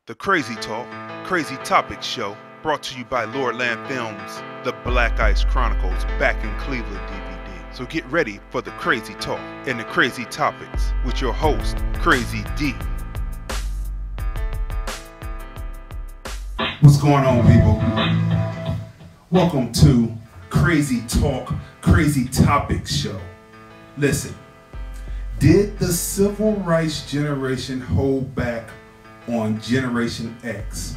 The Crazy Talk, Crazy Topics Show, brought to you by Lordlandfilms, The Black Ice Chronicles back in Cleveland DVD. So get ready for the Crazy Talk and the Crazy Topics with your host, Crazy D. What's going on, people? Welcome to Crazy Talk, Crazy Topics Show. Listen, did the civil rights generation hold back on Generation X?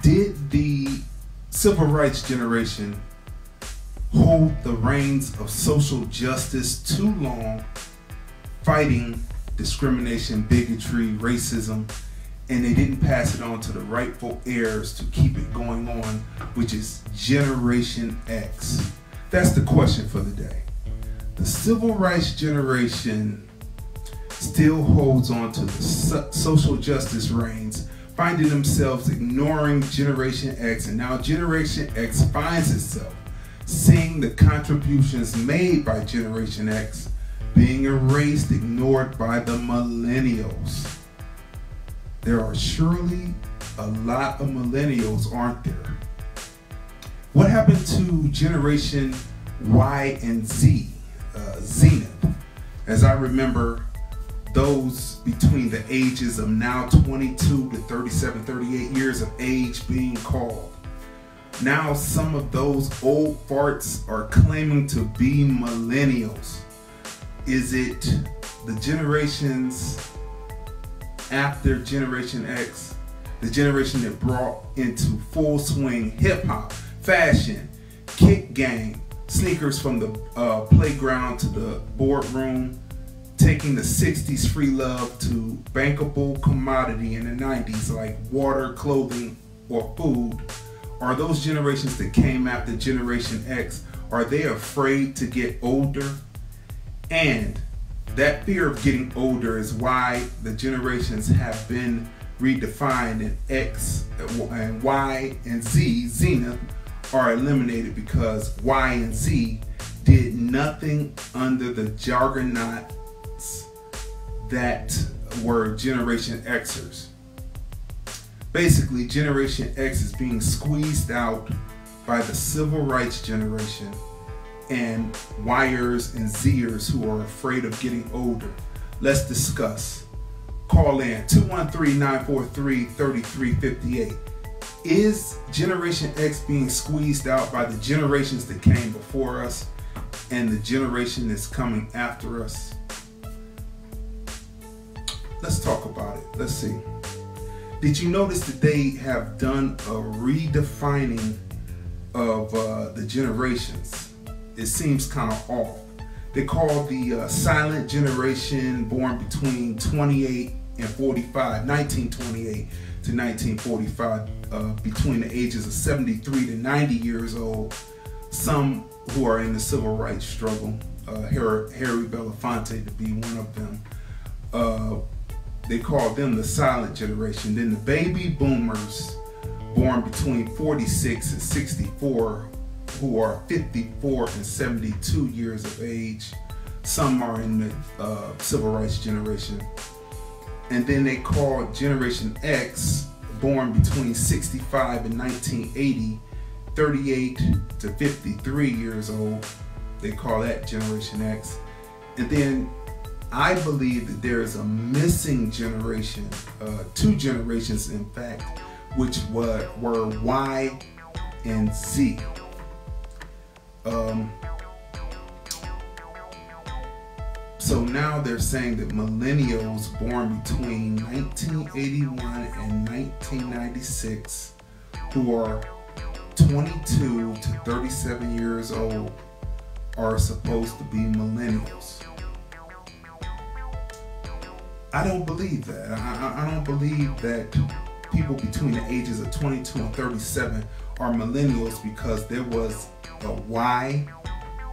Did the civil rights generation hold the reins of social justice too long, fighting discrimination, bigotry, racism, and they didn't pass it on to the rightful heirs to keep it going on, which is Generation X? That's the question for the day. The civil rights generation still holds on to the social justice reins, finding themselves ignoring Generation X, and now Generation X finds itself seeing the contributions made by Generation X being erased, ignored by the millennials. There are surely a lot of millennials, aren't there? What happened to Generation Y and Z, Zenith? As I remember, those between the ages of now 22 to 37, 38 years of age being called. Now some of those old farts are claiming to be millennials. Is it the generations after Generation X, the generation that brought into full swing hip-hop, fashion, kick game, sneakers from the playground to the boardroom, taking the 60s free love to bankable commodity in the 90s like water, clothing, or food? Are those generations that came after Generation X, are they afraid to get older? And that fear of getting older is why the generations have been redefined, and X and Y and Z, Zenith, are eliminated because Y and Z did nothing under the juggernauts that were Generation Xers. Basically, Generation X is being squeezed out by the civil rights generation and Yers and Zers who are afraid of getting older. Let's discuss. Call in 213-943-3358. Is Generation X being squeezed out by the generations that came before us and the generation that's coming after us? Let's talk about it. Let's see. Did you notice that they have done a redefining of the generations? It seems kind of off. They call the silent generation born between 28 and 45, 1928 to 1945, between the ages of 73 to 90 years old, some who are in the civil rights struggle, Harry Belafonte to be one of them. They call them the silent generation. Then the baby boomers born between 46 and 64, who are 54 and 72 years of age. Some are in the civil rights generation. And then they call Generation X, born between 65 and 1980, 38 to 53 years old. They call that Generation X. And then I believe that there is a missing generation, two generations in fact, which were Y and Z. So now they're saying that millennials born between 1981 and 1996, who are 22 to 37 years old, are supposed to be millennials. I don't believe that. I don't believe that people between the ages of 22 and 37 are millennials, because there was a Y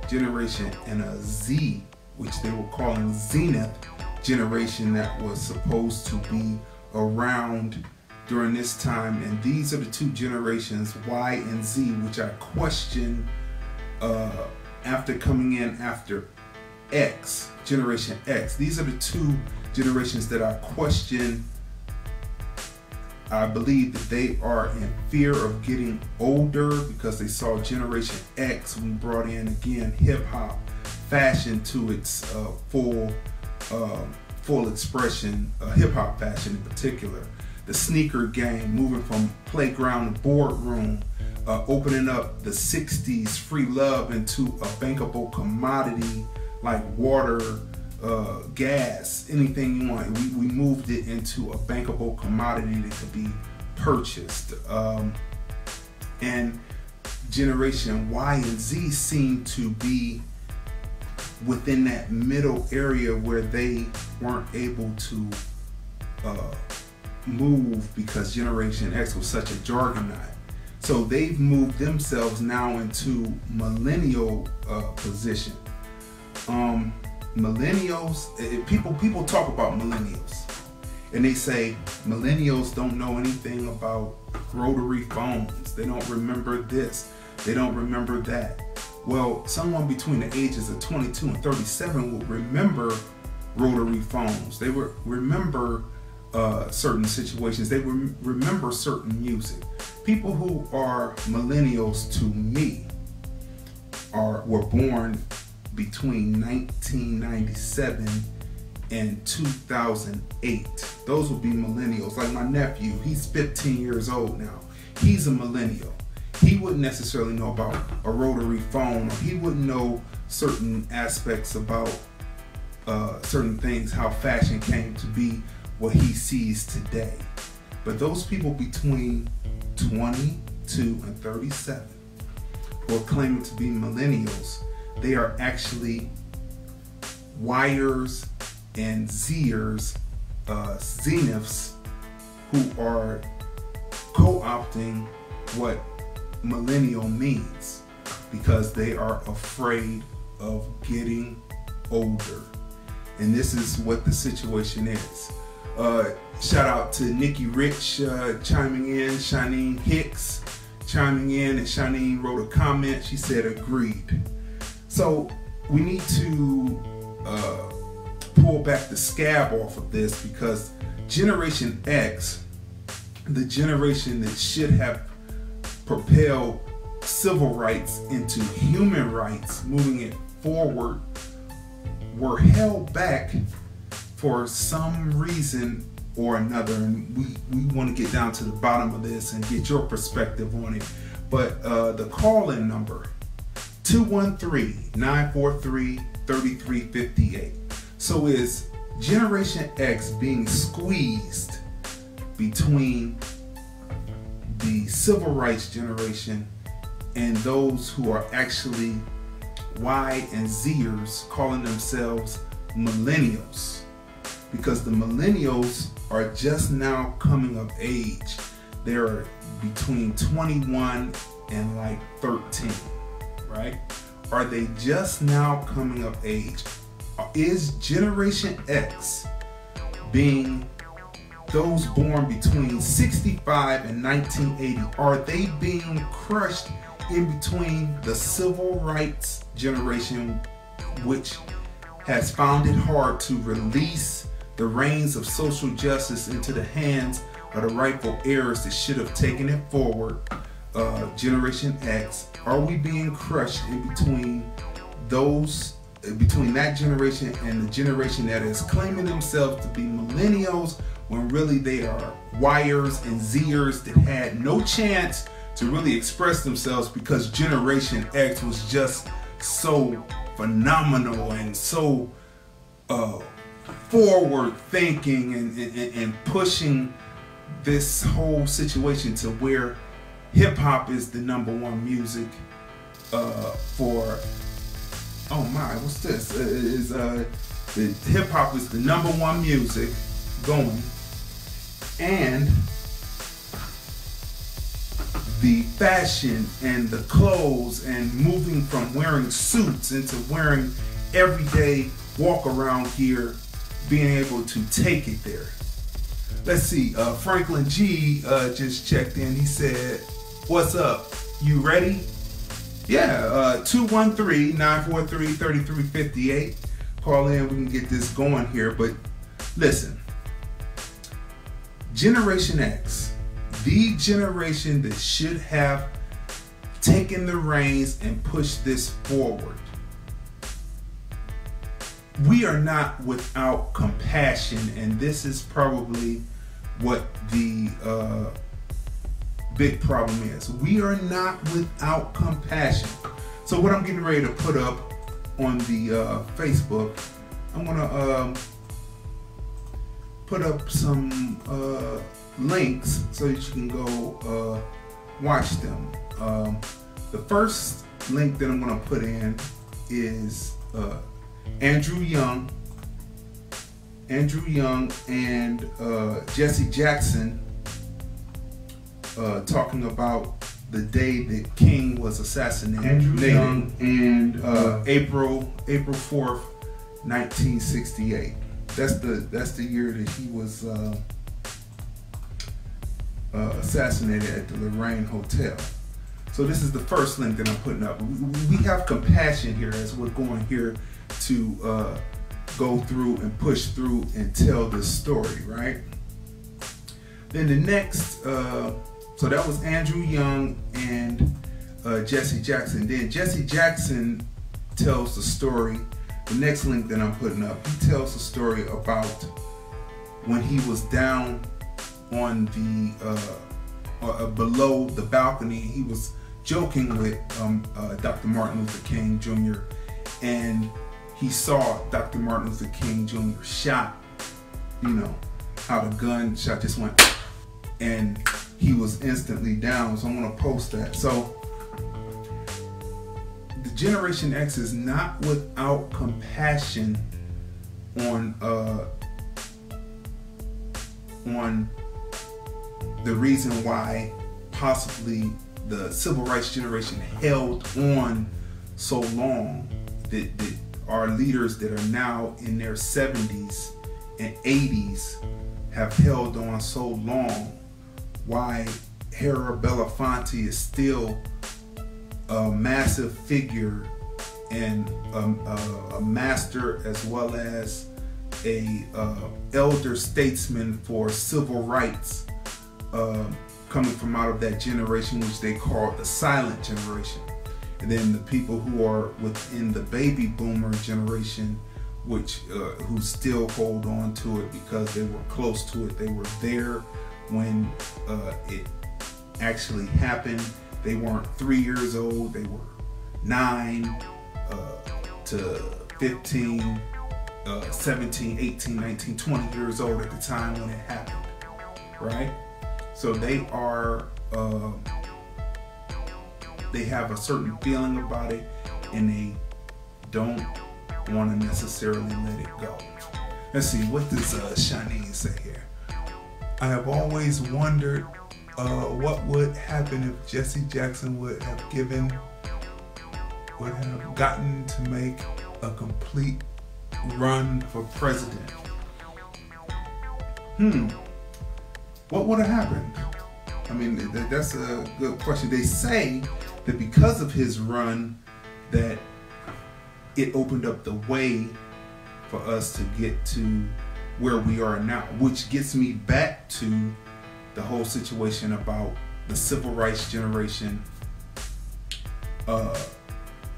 generation and a Z, which they were calling Zenith generation, that was supposed to be around during this time. And these are the two generations, Y and Z, which I question after coming in after X, Generation X. These are the two generations that I question I believe that they are in fear of getting older because they saw Generation X. We brought in again hip hop fashion to its full expression, hip hop fashion in particular. The sneaker game, moving from playground to boardroom, opening up the 60s free love into a bankable commodity like water, gas, anything you want. We moved it into a bankable commodity that could be purchased. And Generation Y and Z seem to be within that middle area where they weren't able to move because Generation X was such a juggernaut. So they've moved themselves now into millennial position. Millennials, people talk about millennials, and they say millennials don't know anything about rotary phones. They don't remember this. They don't remember that. Well, someone between the ages of 22 and 37 will remember rotary phones. They will remember certain situations. They will remember certain music. People who are millennials to me were born between 1997 and 2008. Those will be millennials. Like my nephew, he's 15 years old now. He's a millennial. He wouldn't necessarily know about a rotary phone, or he wouldn't know certain aspects about certain things, how fashion came to be what he sees today. But those people between 22 and 37 who are claiming to be millennials, they are actually Yers and Zers, Zeniths, who are co-opting what millennial means because they are afraid of getting older. And this is what the situation is. Shout out to Nikki Rich chiming in, Shanine Hicks chiming in, and Shanine wrote a comment. She said agreed. So we need to pull back the scab off of this, because Generation X, the generation that should have propelled civil rights into human rights, moving it forward, were held back for some reason or another. And we want to get down to the bottom of this and get your perspective on it. But the call-in number, 213-943-3358. So is Generation X being squeezed between the civil rights generation and those who are actually Y and Zers, calling themselves millennials? Because the millennials are just now coming of age. They're between 21 and like 13, right? Are they just now coming of age? Is Generation X being those born between 65 and 1980, are they being crushed in between the civil rights generation, which has found it hard to release the reins of social justice into the hands of the rightful heirs that should have taken it forward, Generation X? Are we being crushed in between that generation and the generation that is claiming themselves to be millennials, when really they are Yers and Zers that had no chance to really express themselves because Generation X was just so phenomenal and so forward thinking and pushing this whole situation to where hip hop is the #1 music for, oh my, what's this? Hip hop is the #1 music going, and the fashion and the clothes, and moving from wearing suits into wearing everyday walk around gear, being able to take it there. Let's see, Franklin G just checked in. He said, what's up? You ready? Yeah, 213-943-3358. Call in, we can get this going here. But listen, Generation X the generation that should have taken the reins and pushed this forward. We are not without compassion, and this is probably what the big problem is. We are not without compassion. So what I'm getting ready to put up on the Facebook, I'm gonna put up some links so that you can go watch them. The first link that I'm gonna put in is Andrew Young and Jesse Jackson talking about the day that King was assassinated. Andrew Young and April 4th, 1968. That's the year that he was assassinated at the Lorraine Hotel. So this is the first link that I'm putting up. We have compassion here as we're going here to go through and push through and tell this story, right? Then the next, so that was Andrew Young and Jesse Jackson. Then Jesse Jackson tells the story. The next link that I'm putting up, he tells the story about when he was down on the below the balcony. He was joking with Dr. Martin Luther King Jr. and he saw Dr. Martin Luther King Jr. shot, you know, how the gunshot just went, and he was instantly down. So I'm gonna post that. So the Generation X is not without compassion on the reason why possibly the civil rights generation held on so long, that our leaders that are now in their 70s and 80s have held on so long, why Hera Belafonte is still a massive figure and a master, as well as a elder statesman for civil rights, coming from out of that generation which they call the silent generation. And then the people who are within the baby boomer generation, which who still hold on to it because they were close to it. They were there when it actually happened. They weren't 3 years old. They were 9 to 15, 17, 18, 19, 20 years old at the time when it happened, right? So they are, they have a certain feeling about it, and they don't want to necessarily let it go. Let's see, what does Shanine say here? I have always wondered what would happen if Jesse Jackson would have gotten to make a complete run for president. What would have happened? I mean, that's a good question. They say that because of his run, that it opened up the way for us to get to where we are now, which gets me back to the whole situation about the civil rights generation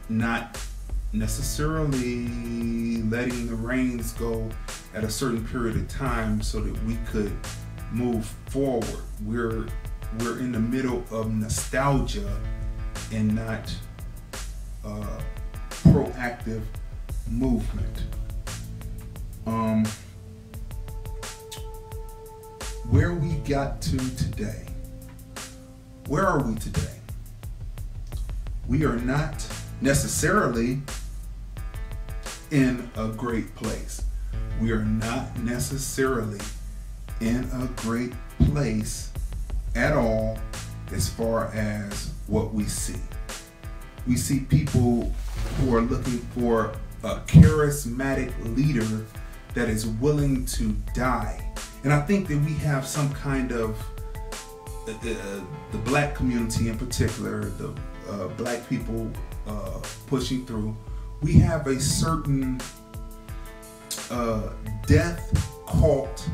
not necessarily letting the reins go at a certain period of time so that we could move forward. We're in the middle of nostalgia and not proactive movement. Where we got to today. Where are we today? We are not necessarily in a great place. We are not necessarily in a great place at all as far as what we see. We see people who are looking for a charismatic leader that is willing to die. And I think that we have some kind of, the black community in particular, the black people pushing through, we have a certain death cult,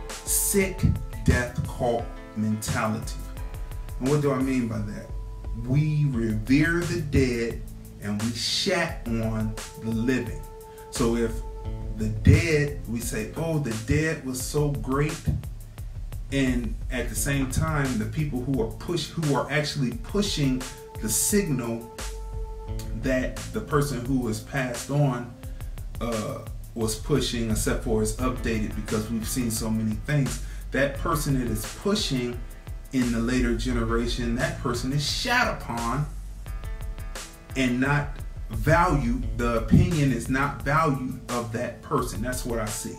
sick death cult mentality. And what do I mean by that? We revere the dead and we shat on the living. So if the dead, we say, oh, the dead was so great, and at the same time, the people who are actually pushing the signal that the person who was passed on was pushing, except for it's updated because we've seen so many things. That person that is pushing in the later generation, that person is shat upon and not valued. The opinion is not valued of that person. That's what I see.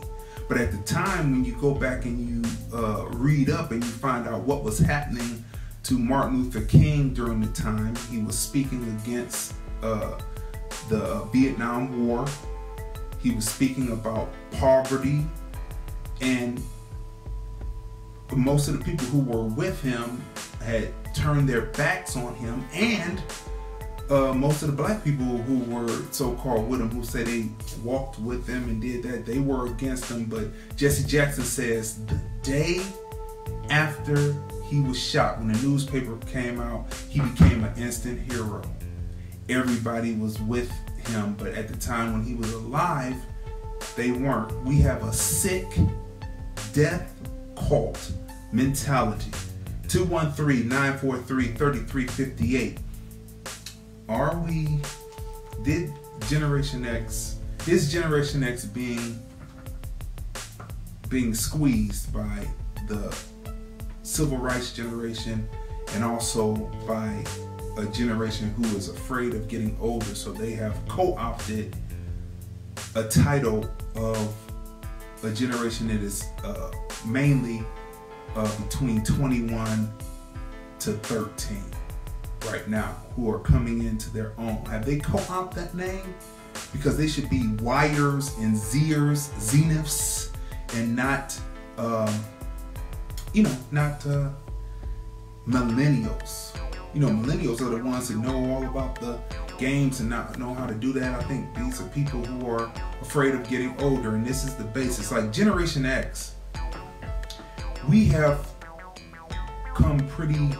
But at the time, when you go back and you read up and you find out what was happening to Martin Luther King during the time, he was speaking against the Vietnam War. He was speaking about poverty, and most of the people who were with him had turned their backs on him, and most of the black people who were so-called with him, who say they walked with him and did that, they were against him. But Jesse Jackson says the day after he was shot, when the newspaper came out, he became an instant hero. Everybody was with him, but at the time when he was alive, they weren't. We have a sick death cult mentality. 213-943-3358. Did Generation X, is Generation X being squeezed by the civil rights generation and also by a generation who is afraid of getting older, so they have co-opted a title of a generation that is mainly between 21 to 13 right now, who are coming into their own. Have they co-opted that name? Because they should be Yers and Zers, Zeniths, and not not millennials. Millennials are the ones that know all about the games and not know how to do that. I think these are people who are afraid of getting older, and this is the basis. Like Generation X, we are pretty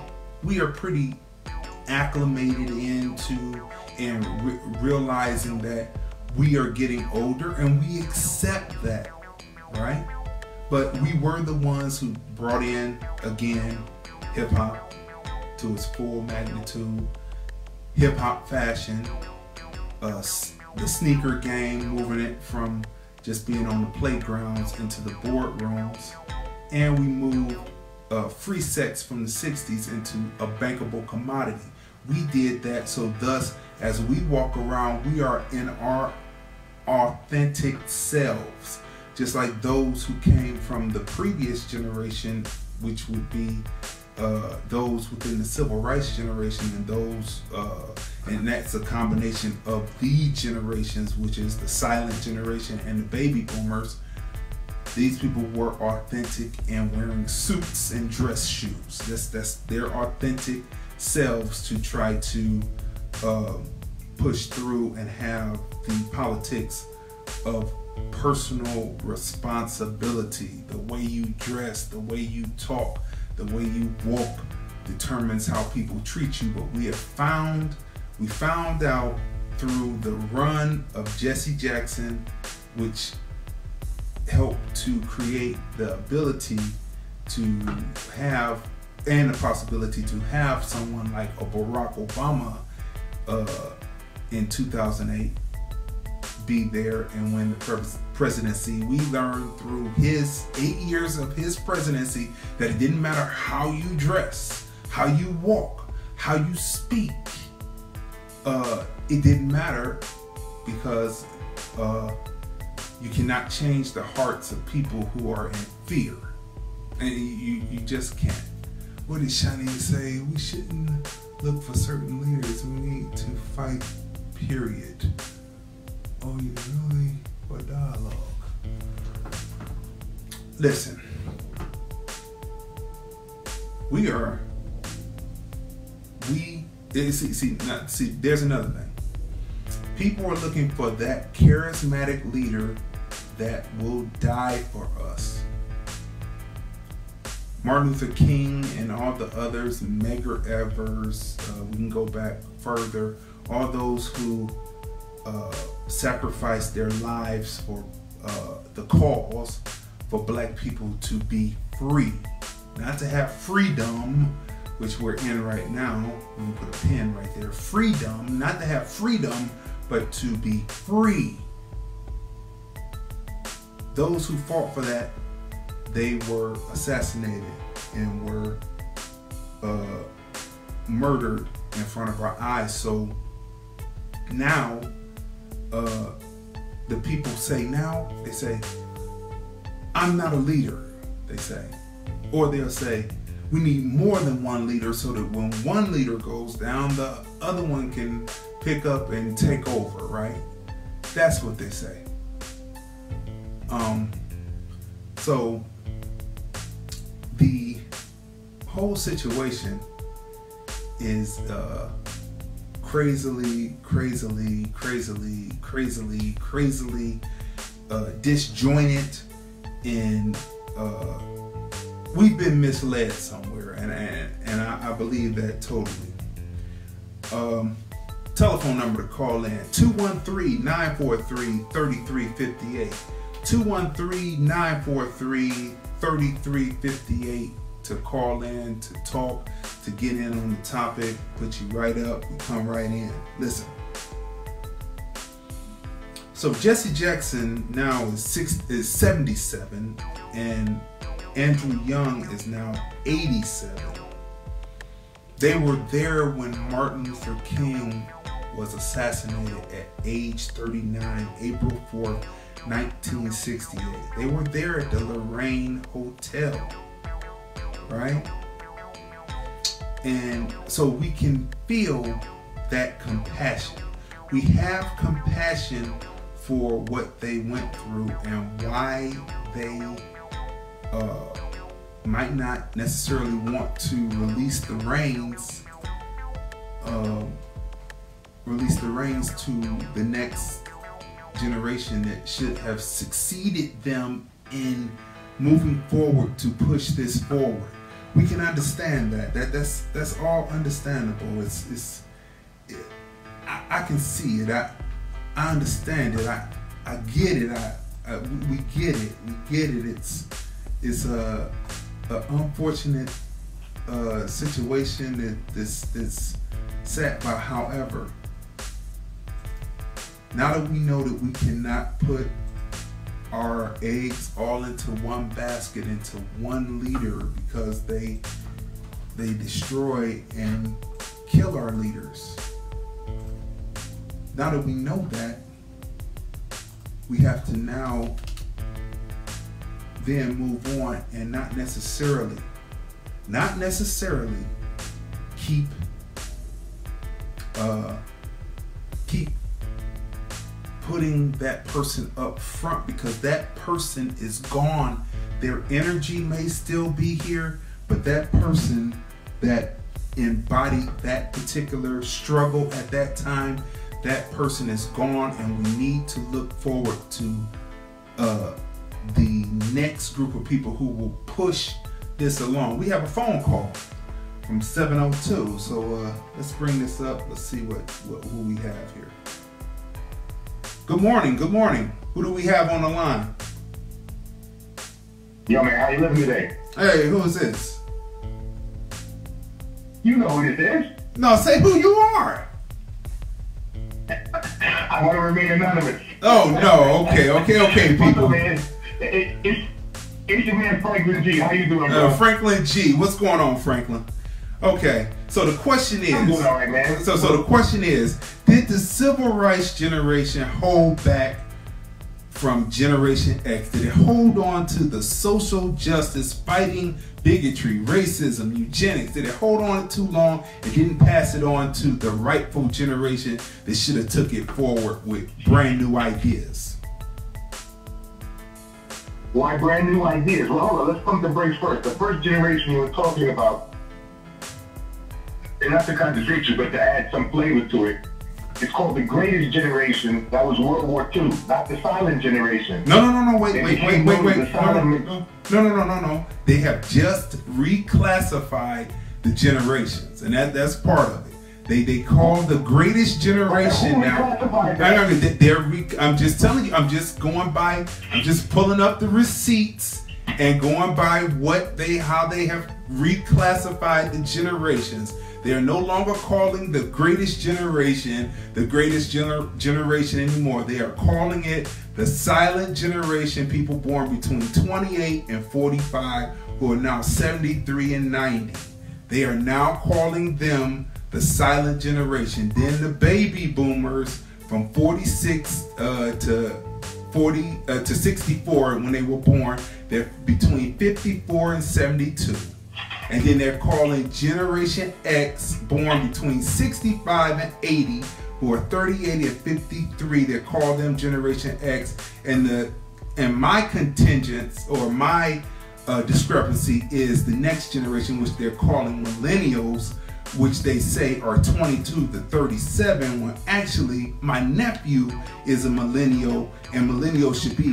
acclimated into and realizing that we are getting older, and we accept that, right? But we were the ones who brought in, again, hip-hop to its full magnitude, hip-hop fashion, the sneaker game, moving it from just being on the playgrounds into the boardrooms, and we moved free sex from the 60s into a bankable commodity. We did that, so thus, as we walk around, we are in our authentic selves, just like those who came from the previous generation, which would be those within the civil rights generation, and those, and that's a combination of the generations, which is the silent generation and the baby boomers. These people were authentic and wearing suits and dress shoes. That's their authentic selves to try to push through and have the politics of personal responsibility. The way you dress, the way you talk, the way you walk determines how people treat you. But we found out through the run of Jesse Jackson, which helped to create the ability to have, and the possibility to have, someone like a Barack Obama in 2008 be there and win the presidency. We learned through his 8 years of his presidency that it didn't matter how you dress, how you walk, how you speak. It didn't matter, because you cannot change the hearts of people who are in fear. And you just can't. What did Shani say? We shouldn't look for certain leaders. We need to fight, period. Oh, you really? For dialogue. Listen. See, there's another thing. People are looking for that charismatic leader that will die for us. Martin Luther King and all the others, Medgar Evers, we can go back further, all those who sacrificed their lives for the cause for black people to be free. Not to have freedom, which we're in right now. Let me put a pin right there. Freedom, not to have freedom, but to be free. Those who fought for that, they were assassinated and were murdered in front of our eyes. So now the people say now, they say, I'm not a leader, they say. Or they'll say, we need more than one leader so that when one leader goes down, the other one can pick up and take over, right? That's what they say. So the whole situation is crazily disjointed, and we've been misled somewhere, and I believe that totally. Telephone number to call in, 213-943-3358. 213-943-3358 to call in, to talk, to get in on the topic, put you right up, you come right in. Listen. So Jesse Jackson now is 77, and Andrew Young is now 87. They were there when Martin Luther King was assassinated at age 39, April 4th, 1968. They were there at the Lorraine Hotel, right? And so we can feel that compassion. We have compassion for what they went through and why they might not necessarily want to release the reins to the next generation that should have succeeded them in moving forward to push this forward. We can understand that. That's all understandable. I can see it. I understand it. I get it. We get it. We get it. It's a unfortunate situation that's sad by. However, now that we know that we cannot put our eggs all into one basket, into one leader, because they destroy and kill our leaders. Now that we know that, we have to now then move on and not necessarily keep putting that person up front, because that person is gone. Their energy may still be here, but that person that embodied that particular struggle at that time, that person is gone, and we need to look forward to the next group of people who will push this along. We have a phone call from 702, so let's bring this up. Let's see who we have here. Good morning. Good morning. Who do we have on the line? Yo, man, how you living today? Hey, who is this? You know who this is. No, say who you are. I want to remain anonymous. Oh, no. Okay, people. Man, it's your man Franklin G. How you doing, bro? Franklin G. What's going on, Franklin? Okay, so the question is, I'm doing all right, man. So the question is, did the civil rights generation hold back from Generation X? Did it hold on to the social justice, fighting bigotry, racism, eugenics? Did it hold on it too long and didn't pass it on to the rightful generation that should have took it forward with brand new ideas? Why brand new ideas? Well, hold on, let's pump the brakes first. The first generation you were talking about, and not to contradict you, but to add some flavor to it, It's called the greatest generation. That was World War II, not the silent generation. No. Wait. No. They have just reclassified the generations, and that's part of it. They call the greatest generation now. I'm just telling you. I'm just pulling up the receipts and going by how they have reclassified the generations. They are no longer calling the greatest generation generation anymore. They are calling it the silent generation, people born between 28 and 45 who are now 73 and 90. They are now calling them the silent generation. Then the baby boomers from 46 to 64 when they were born, they're between 54 and 72. And then they're calling Generation X, born between 65 and 80, who are 38 and 53. They call them Generation X. And my contingents, or my discrepancy, is the next generation, which they're calling millennials, which they say are 22 to 37, when actually my nephew is a millennial, and millennials should be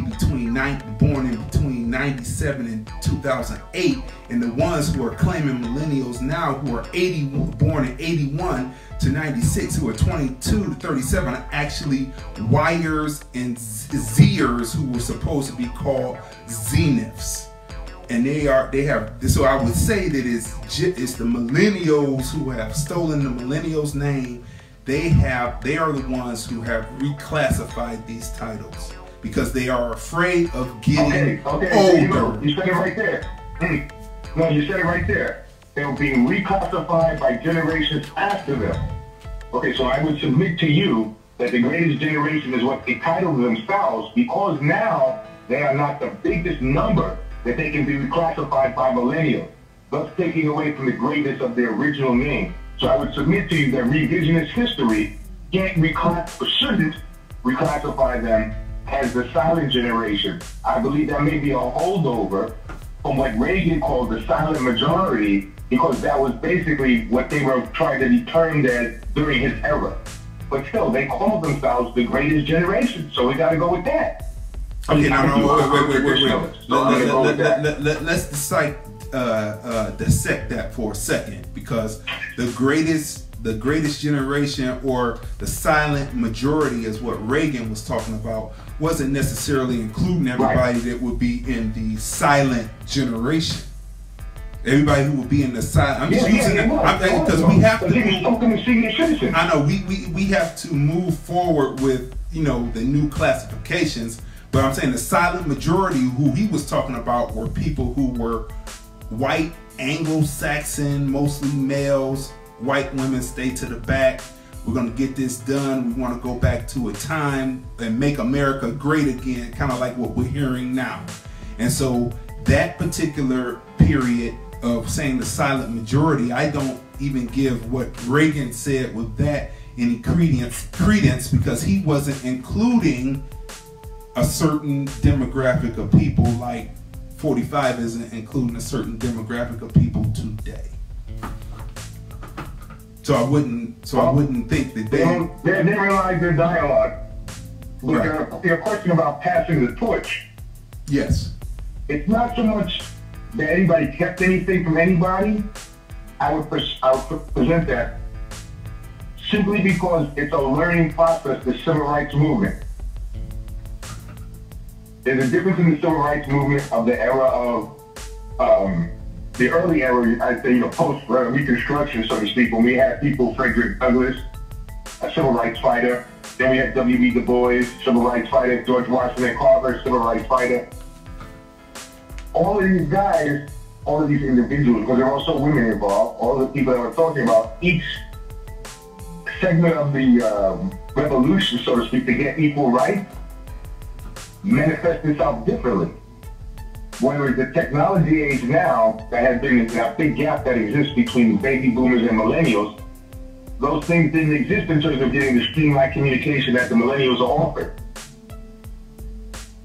born in between 97 and 2008, and the ones who are claiming millennials now, who are born in 81 to 96, who are 22 to 37, are actually Yers and Zers, who were supposed to be called Zeniths. And so I would say that it's the millennials who have stolen the millennials name. They are the ones who have reclassified these titles because they are afraid of getting older. You said it right there. No, you said it right there. They were being reclassified by generations after them. Okay, so I would submit to you that the greatest generation is what they titled themselves, because now they are not the biggest number that they can be reclassified by millennials, thus taking away from the greatness of their original name. So I would submit to you that revisionist history shouldn't reclassify them as the silent generation. I believe that may be a holdover from what Reagan called the silent majority, because that was basically what they were trying to determine that during his era. But still, they called themselves the greatest generation, so we got to go with that. Okay, wait. Let's dissect that for a second, because the greatest generation, or the silent majority, is what Reagan was talking about, wasn't necessarily including everybody that would be in the silent generation. Everybody who will be in the silent. I'm just using it because we have to. I know we have to move forward with the new classifications. But I'm saying the silent majority who he was talking about were people who were white, Anglo-Saxon, mostly males. White women stay to the back. We're going to get this done. We want to go back to a time and make America great again, kind of like what we're hearing now. And so that particular period of saying the silent majority, I don't even give what Reagan said with that any credence, because he wasn't including a certain demographic of people, like 45 isn't including a certain demographic of people today. So I wouldn't think that they didn't realize their dialogue. Right. Your question about passing the torch. Yes. It's not so much that anybody kept anything from anybody. I would present that simply because it's a learning process, the civil rights movement. There's a difference in the civil rights movement of the era of, the early era, I'd say, post-Reconstruction, so to speak, when we had people, Frederick Douglass, a civil rights fighter. Then we had W.B. Du Bois, civil rights fighter. George Washington Carver, civil rights fighter. All of these guys, all of these individuals, because there are also women involved, all the people that we're talking about, each segment of the revolution, so to speak, to get equal rights, manifest itself differently. Whereas the technology age now, that has been a big gap that exists between baby boomers and millennials, those things didn't exist in terms of getting the streamlined communication that the millennials are offered.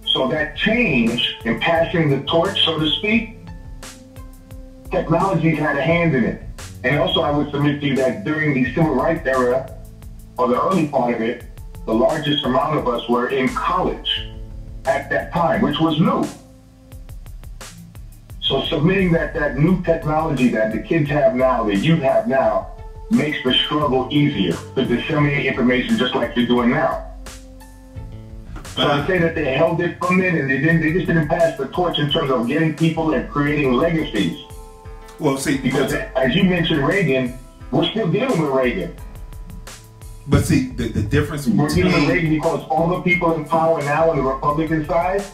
So that change in passing the torch, so to speak, technology had a hand in it. And also I would submit to you that during the civil rights era, or the early part of it, the largest amount of us were in college at that time, which was new. So submitting that new technology that the kids have now, the youth have now, makes the struggle easier to disseminate information just like you're doing now. So I say that they held it from it and they just didn't pass the torch in terms of getting people and creating legacies. Well, see, because as you mentioned Reagan, we're still dealing with Reagan. But see, the difference between... We're dealing with Reagan because all the people in power now on the Republican side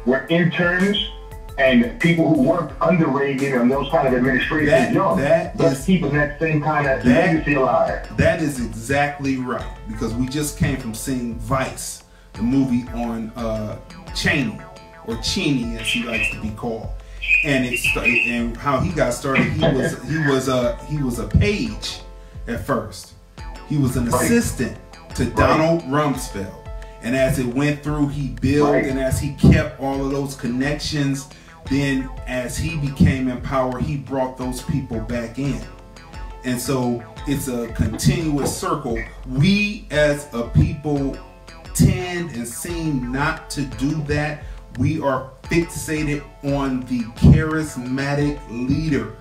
were interns and people who worked under Reagan and those kind of administrations young. That's keeping that same kind of legacy alive. That is exactly right. Because we just came from seeing Vice, the movie on Cheney, or Cheney as he likes to be called. And how he got started, he was a page at first. He was an assistant to Donald Rumsfeld. And as it went through, he built, and as he kept all of those connections, then as he became in power, he brought those people back in. And so it's a continuous circle. We as a people tend and seem not to do that. We are fixated on the charismatic leader.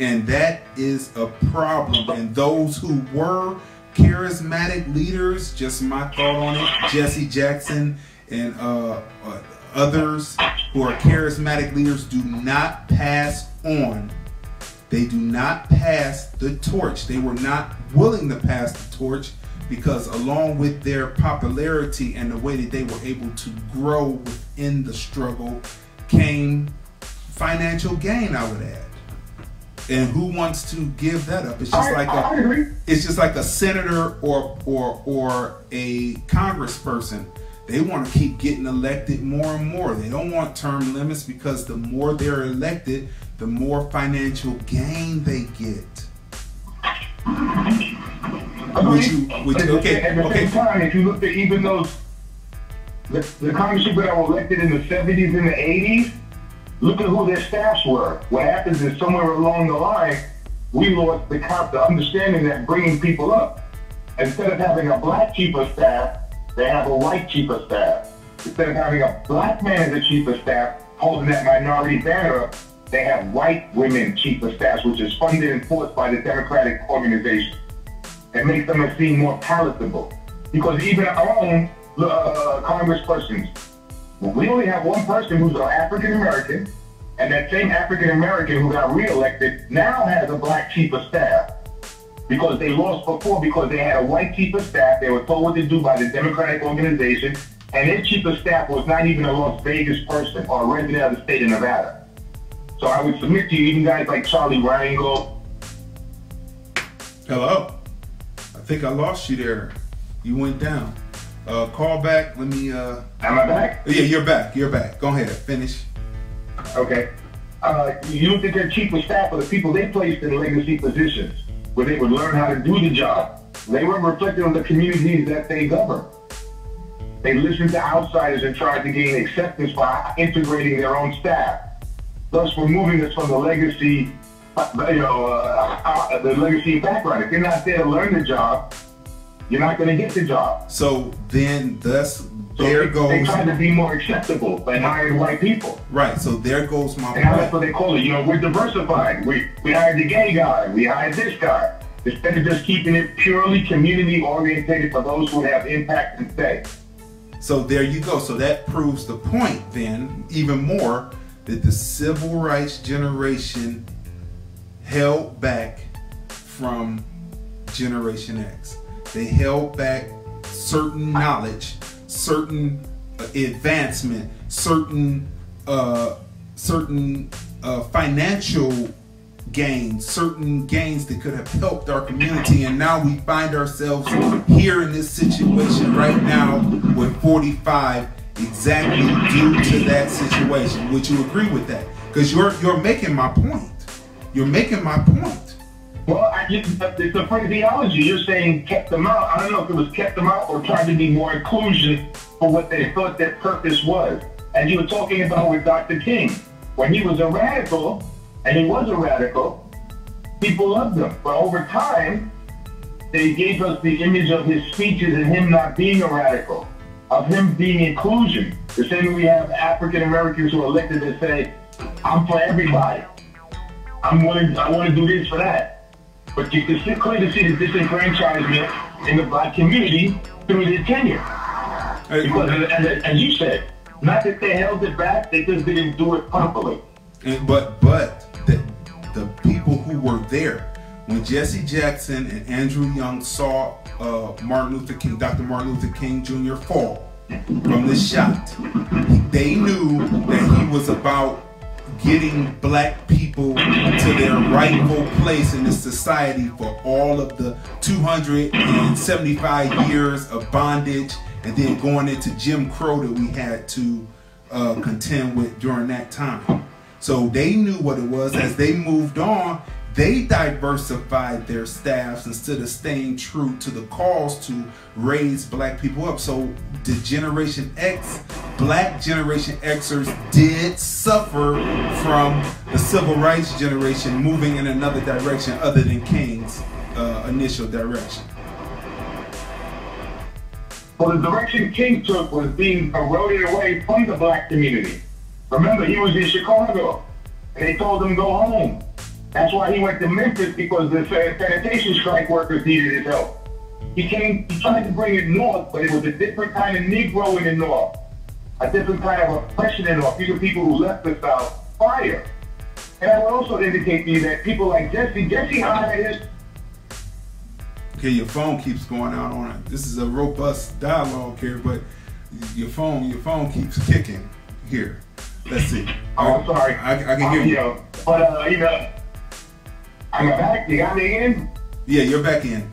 And that is a problem. And those who were charismatic leaders, just my thought on it, Jesse Jackson and others who are charismatic leaders, do not pass on. They do not pass the torch. They were not willing to pass the torch because along with their popularity and the way that they were able to grow within the struggle came financial gain, I would add. And who wants to give that up? It's just like a senator or a congressperson. They want to keep getting elected more and more. They don't want term limits because the more they're elected, the more financial gain they get. At the same time, if you look at even those, the congresspeople that were elected in the 70s and the 80s, look at who their staffs were. What happens is somewhere along the line, we lost the understanding that bringing people up. Instead of having a black chief of staff, they have a white chief of staff. Instead of having a black man as a chief of staff holding that minority banner up, they have white women chief of staff, which is funded and forced by the Democratic organization. It makes them seem more palatable. Because even our own congresspersons, we only have one person who's an African American, and that same African American who got reelected now has a black chief of staff. Because they lost before because they had a white chief of staff. They were told what to do by the Democratic organization, and their chief of staff was not even a Las Vegas person or a resident of the state of Nevada. So I would submit to you, even guys like Charlie Rangel. Hello? I think I lost you there. You went down. Call back. Let me. Am I back? Yeah, you're back. You're back. Go ahead. Finish. Okay. You look at their chief of staff or the people they placed in legacy positions where they would learn how to do the job. They weren't reflected on the communities that they govern. They listened to outsiders and tried to gain acceptance by integrating their own staff, thus removing us from the legacy, the legacy background. If you're not there to learn the job, you're not going to get the job. So then, there goes. They tried to be more acceptable by hiring white people. Right. So there goes my point. And that's what they call it. We're diversified. We hired the gay guy. We hired this guy. Instead of just keeping it purely community oriented for those who have impact and say. So there you go. So that proves the point then, even more, that the civil rights generation held back from Generation X. They held back certain knowledge, certain advancement, certain financial gains, certain gains that could have helped our community. And now we find ourselves here in this situation right now with 45 exactly due to that situation. Would you agree with that? Because you're making my point. You're making my point. Well, it's a phraseology. You're saying kept them out. I don't know if it was kept them out or tried to be more inclusion for what they thought their purpose was. And you were talking about with Dr. King. When he was a radical, and he was a radical, people loved him. But over time, they gave us the image of his speeches and him not being a radical, of him being inclusion. The same way we have African Americans who are elected to say, I'm for everybody. I want to do this for that. But you can clearly see the disenfranchisement in the black community through their tenure. Because, as you said, not that they held it back, they just didn't do it properly. But the people who were there, when Jesse Jackson and Andrew Young saw Dr. Martin Luther King Jr. fall from the shot, they knew that he was about getting black people to their rightful place in this society for all of the 275 years of bondage and then going into Jim Crow that we had to contend with during that time. So they knew what it was. As they moved on, they diversified their staffs instead of staying true to the cause to raise black people up. So the Generation X, black Generation Xers did suffer from the civil rights generation moving in another direction other than King's initial direction. Well, the direction King took was being eroded away from the black community. Remember, he was in Chicago, and they told him go home. That's why he went to Memphis, because the sanitation strike workers needed his help. He tried to bring it north, but it was a different kind of Negro in the north, a different kind of oppression in the north. These are people who left the South prior. And I would also indicate to you that people like Jesse hired. Okay, your phone keeps going out on it. This is a robust dialogue here, but your phone keeps kicking here. Let's see. Oh, I'm sorry. I can hear you. But I'm back. You got me in? Yeah, you're back in.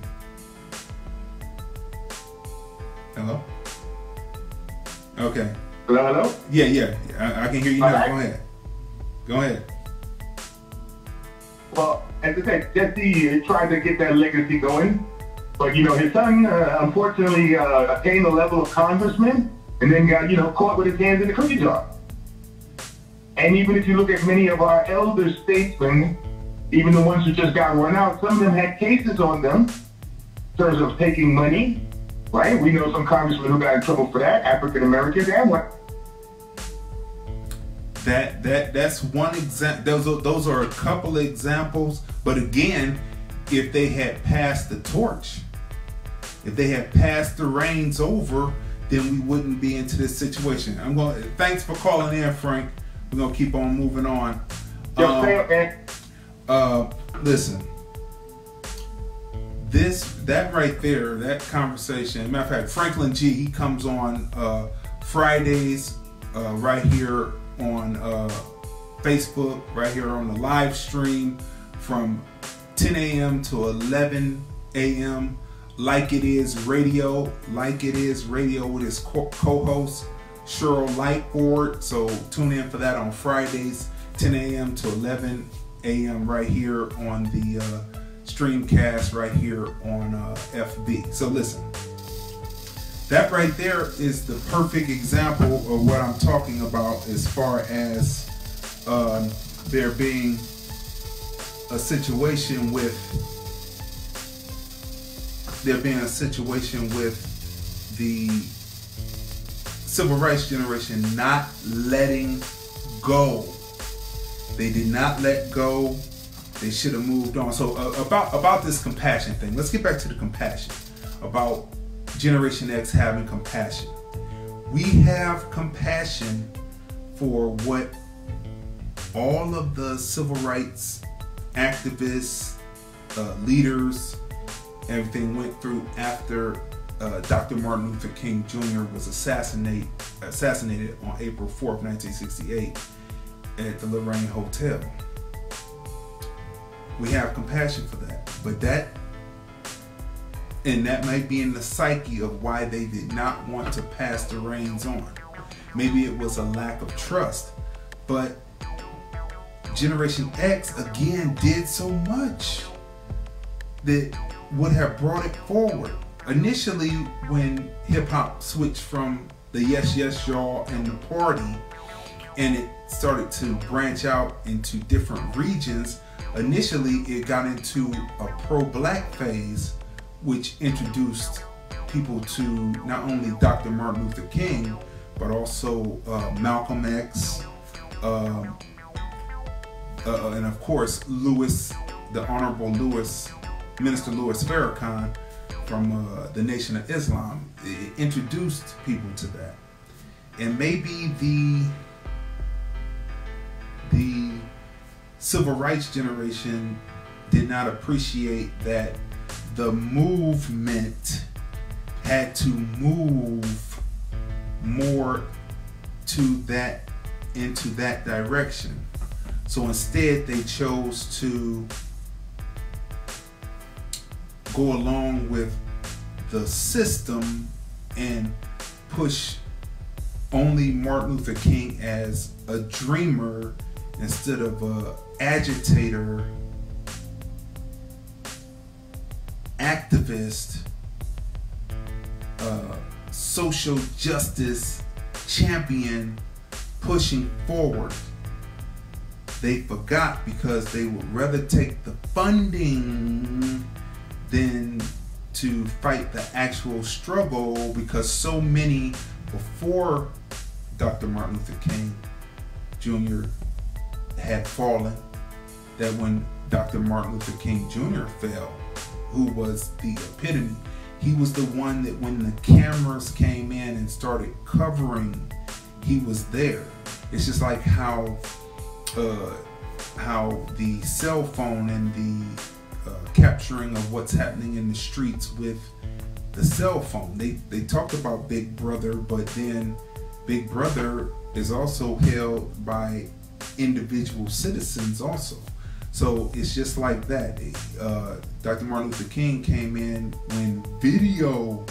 Hello? Okay. Hello? Yeah. I can hear you now. Right. Go ahead. Well, as I said, Jesse tried to get that legacy going. But, his son, unfortunately, attained the level of congressman and then got, caught with his hands in the cookie jar. And even if you look at many of our elder statesmen, even the ones who just got run out, some of them had cases on them in terms of taking money, right? We know some congressmen who got in trouble for that, African Americans, and what? That's one example. Those are a couple of examples. But again, if they had passed the torch, if they had passed the reins over, then we wouldn't be into this situation. Thanks for calling in, Frank. We're gonna keep on moving on. Listen, that right there, that conversation. Matter of fact, Franklin G, he comes on Fridays right here on Facebook, right here on the live stream from 10 a.m. to 11 a.m. Like It Is Radio with his co-host Cheryl Lightboard. So tune in for that on Fridays, 10 a.m. to 11 a.m. right here on the streamcast right here on FB. So listen, that right there is the perfect example of what I'm talking about as far as there being a situation with the civil rights generation not letting go. They did not let go. They should have moved on. So about this compassion thing, let's get back to the compassion, about Generation X having compassion. We have compassion for what all of the civil rights activists, leaders, everything went through after Dr. Martin Luther King Jr. was assassinated on April 4th, 1968 at the Lorraine Hotel. We have compassion for that, but that might be in the psyche of why they did not want to pass the reins on. Maybe it was a lack of trust, but Generation X again did so much that would have brought it forward. Initially, when hip hop switched from the Yes Yes Y'all and the Party, and it started to branch out into different regions, initially it got into a pro-black phase which introduced people to not only Dr. Martin Luther King, but also Malcolm X, and of course the Honorable Minister Louis Farrakhan from the Nation of Islam. It introduced people to that. And maybe the civil rights generation did not appreciate that the movement had to move more into that direction. So instead they chose to go along with the system and push only Martin Luther King as a dreamer instead of a agitator, activist, social justice champion pushing forward. They forgot because they would rather take the funding than to fight the actual struggle, because so many before Dr. Martin Luther King Jr. had fallen, that when Dr. Martin Luther King Jr. fell, who was the epitome, he was the one that when the cameras came in and started covering, he was there. It's just like how the cell phone and the capturing of what's happening in the streets with the cell phone. They talked about Big Brother, but then Big Brother is also held by individual citizens also. So it's just like that. Dr. Martin Luther King came in when video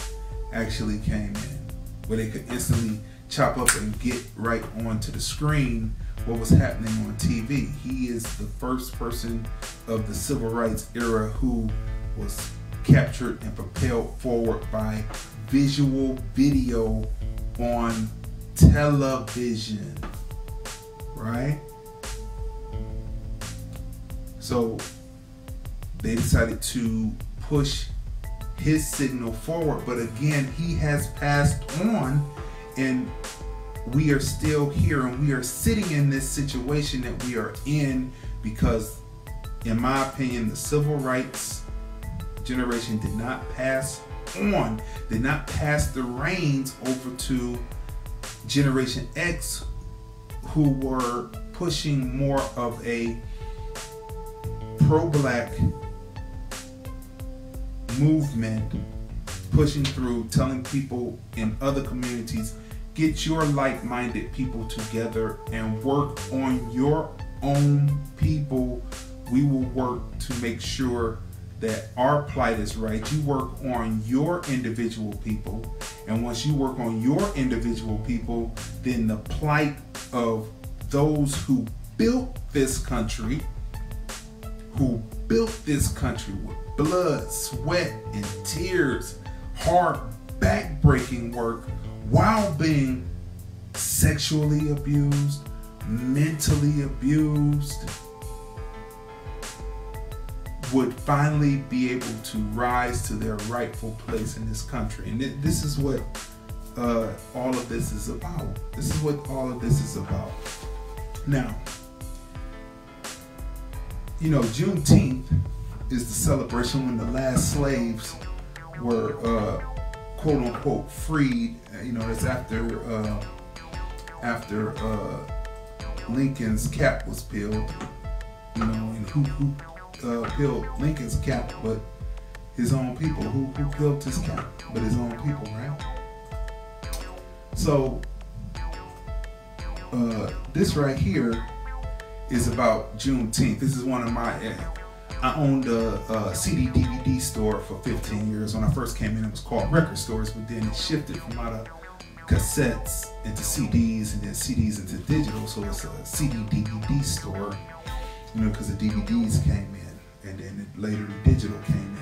actually came in, where they could instantly chop up and get right onto the screen what was happening on TV. He is the first person of the civil rights era who was captured and propelled forward by visual video on television, right? So they decided to push his signal forward, but again, he has passed on, and we are still here, and we are sitting in this situation that we are in because, in my opinion, the civil rights generation did not pass on, did not pass the reins over to Generation X, who were pushing more of a pro-black movement, pushing through, telling people in other communities, get your like-minded people together and work on your own people. We will work to make sure that our plight is right. You work on your individual people, and once you work on your individual people, then the plight of those who built this country, with blood, sweat, and tears, hard, back-breaking work, while being sexually abused, mentally abused, would finally be able to rise to their rightful place in this country. And this is what all of this is about. This is what all of this is about. Now, you know, Juneteenth is the celebration when the last slaves were quote unquote freed. You know, it's after Lincoln's cap was peeled. You know, and who peeled Lincoln's cap but his own people? Who peeled his cap but his own people, right? So this right here is about Juneteenth. This is one of my, I owned a CD DVD store for 15 years. When I first came in, it was called Record Stores, but then it shifted from out of cassettes into CDs, and then CDs into digital. So it's a CD DVD store, you know, because the DVDs came in, and then later the digital came in.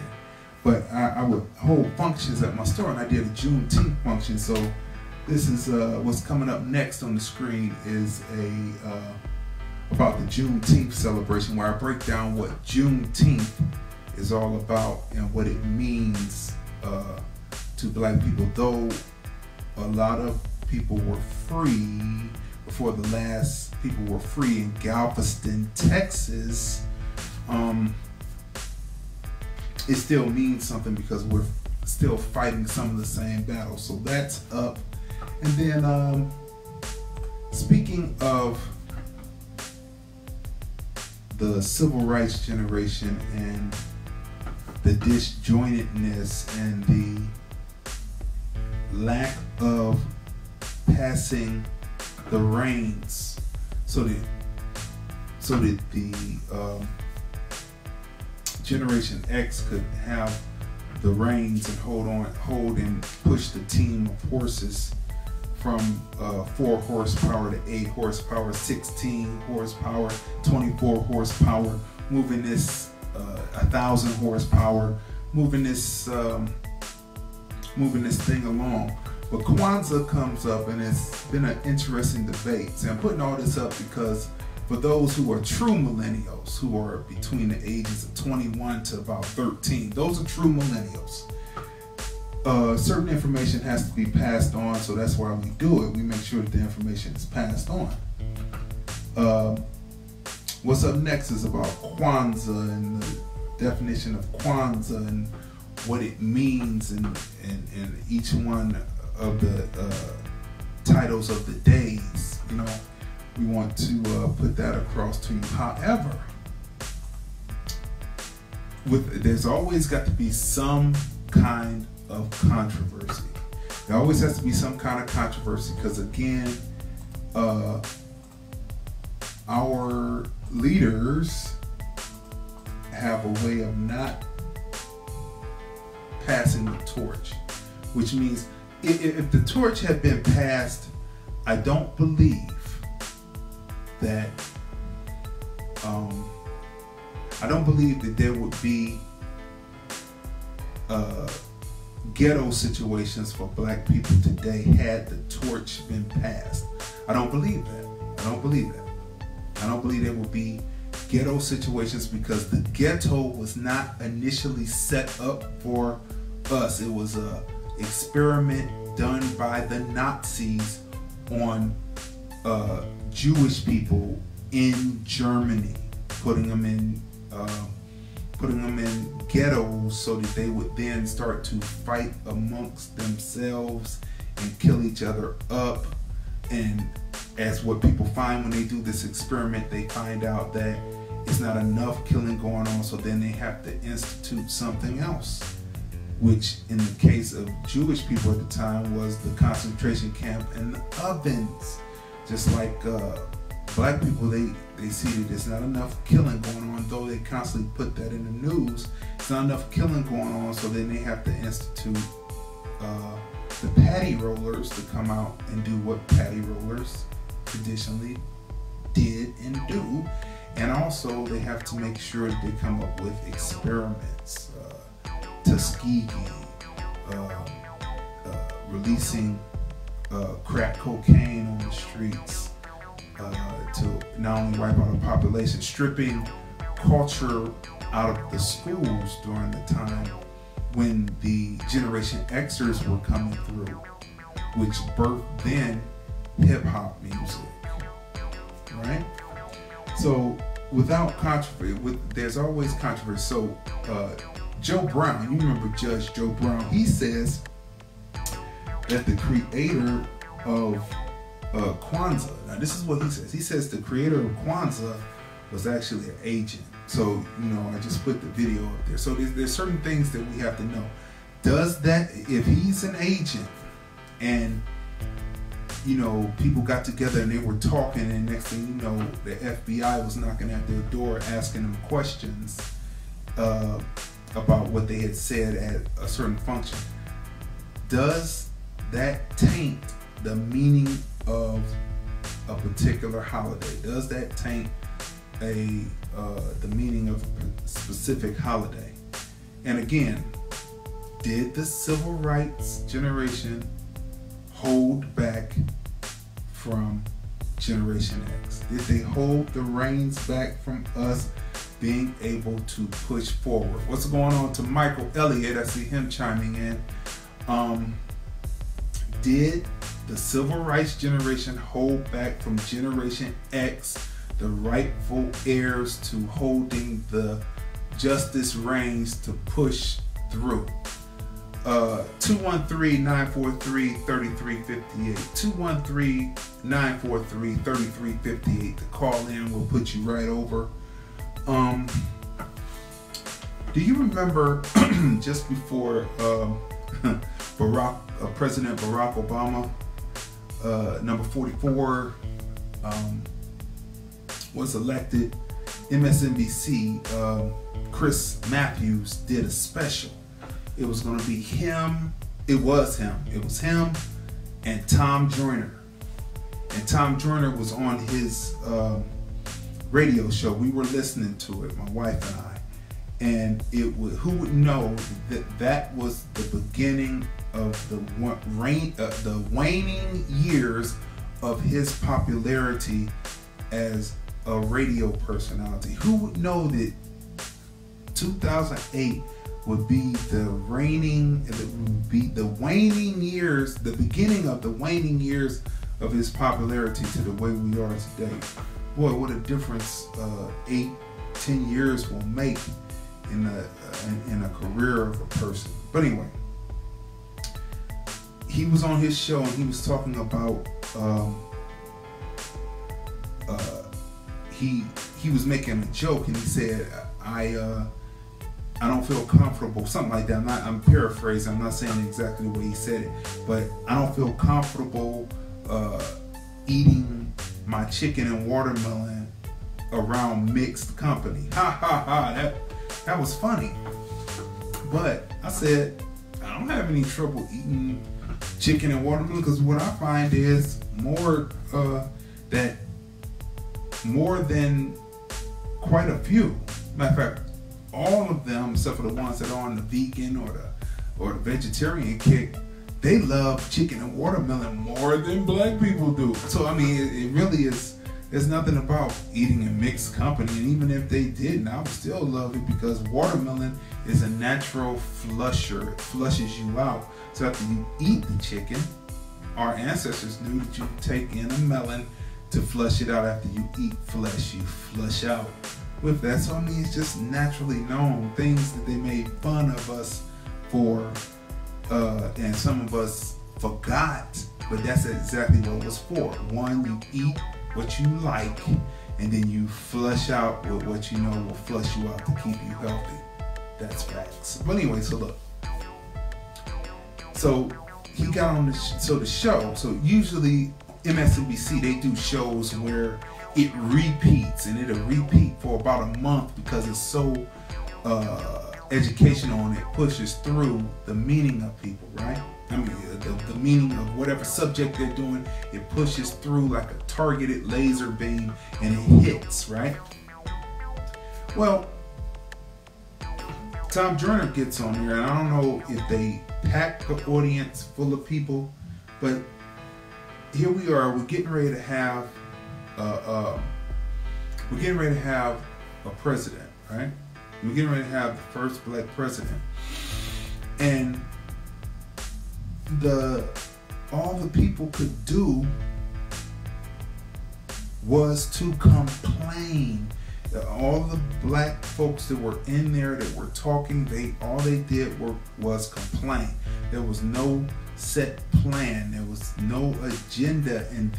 But I would hold functions at my store, and I did a Juneteenth function. So this is what's coming up next on the screen is about the Juneteenth celebration, where I break down what Juneteenth is all about and what it means to black people. Though a lot of people were free before the last people were free in Galveston, Texas, it still means something because we're still fighting some of the same battles. So that's up. And then speaking of the civil rights generation and the disjointedness and the lack of passing the reins so that the Generation X could have the reins and hold and push the team of horses from 4 horsepower to 8 horsepower, 16 horsepower, 24 horsepower, moving this 1,000 horsepower, moving this thing along. But Kwanzaa comes up, and it's been an interesting debate. So I'm putting all this up because for those who are true millennials, who are between the ages of 21 to about 13, those are true millennials. Certain information has to be passed on, so that's why we do it. We make sure that the information is passed on. What's up next is about Kwanzaa and the definition of Kwanzaa and what it means and each one of the titles of the days. You know, we want to put that across to you. However, there's always got to be some kind of controversy. There always has to be some kind of controversy because, again, our leaders have a way of not passing the torch, which means if the torch had been passed, I don't believe that there would be ghetto situations for black people today had the torch been passed. I don't believe that. I don't believe there would be ghetto situations because the ghetto was not initially set up for us. It was a experiment done by the Nazis on Jewish people in Germany, putting them in ghettos so that they would then start to fight amongst themselves and kill each other up. And as what people find when they do this experiment, they find out that it's not enough killing going on, so then they have to institute something else, which in the case of Jewish people at the time was the concentration camp and the ovens. Just like black people, they see that there's not enough killing going on, though they constantly put that in the news. It's not enough killing going on, so then they have to institute the patty rollers to come out and do what patty rollers traditionally did and do. And also they have to make sure that they come up with experiments, Tuskegee, releasing crack cocaine on the streets to not only wipe out the population, stripping culture out of the schools during the time when the Generation Xers were coming through, which birthed then hip-hop music, right? So without controversy, there's always controversy. So Joe Brown, you remember Judge Joe Brown, he says that the creator of Kwanzaa, now this is what he says. He says the creator of Kwanzaa was actually an agent. So, you know, I just put the video up there. So there's certain things that we have to know. Does that, if he's an agent and, you know, people got together and they were talking and next thing you know, the FBI was knocking at their door asking them questions about what they had said at a certain function, does that taint the meaning of a particular holiday? Does that taint the meaning of a specific holiday? And again, did the civil rights generation hold back from Generation X? Did they hold the reins back from us? being able to push forward. What's going on to Michael Elliott? I see him chiming in. Did the civil rights generation hold back from Generation X, the rightful heirs to holding the justice reins to push through? 213-943-3358. 213-943-3358. The call in will put you right over. Do you remember just before President Barack Obama, number 44, was elected, MSNBC, Chris Matthews did a special. It was going to be him. It was him and Tom Joyner. And Tom Joyner was on his radio show. We were listening to it, my wife and I. And it would, who would know that was the beginning of the waning years of his popularity as a radio personality. Who would know that 2008 would be the waning years, the beginning of the waning years of his popularity to the way we are today? Boy, what a difference 8-10 years will make in a career of a person. But anyway, he was on his show and he was talking about he was making a joke and he said, I don't feel comfortable, something like that. I'm paraphrasing. I'm not saying exactly the way he said it, but I don't feel comfortable eating my chicken and watermelon around mixed company. Ha ha ha! That was funny. But I said I don't have any trouble eating chicken and watermelon, because what I find is more than quite a few. Matter of fact, all of them, except for the ones that are on the vegan or the vegetarian kick, they love chicken and watermelon more than black people do. So I mean, it really is. There's nothing about eating in mixed company, and even if they didn't, I would still love it, because watermelon is a natural flusher. It flushes you out. So after you eat the chicken, our ancestors knew that you take in a melon to flush it out. After you eat flesh, you flush out with that. So I mean, it's just naturally known. Things that they made fun of us for, and some of us forgot, but that's exactly what it was for. One, you eat what you like, and then you flush out with what you know will flush you out to keep you healthy. That's facts. But anyway, so look. So he got on the show. So usually MSNBC, they do shows where it repeats, and it'll repeat for about a month because it's so educational, and it pushes through the meaning of people, right? I mean, the meaning of whatever subject they're doing, it pushes through like a targeted laser beam, and it hits, right? Well, Tom Joyner gets on here, and I don't know if they pack the audience full of people, but here we are. We're getting ready to have a president, right? We're getting ready to have the first black president, and all the people could do was to complain. All the black folks that were in there that were talking, all they did was complain. There was no set plan. There was no agenda. And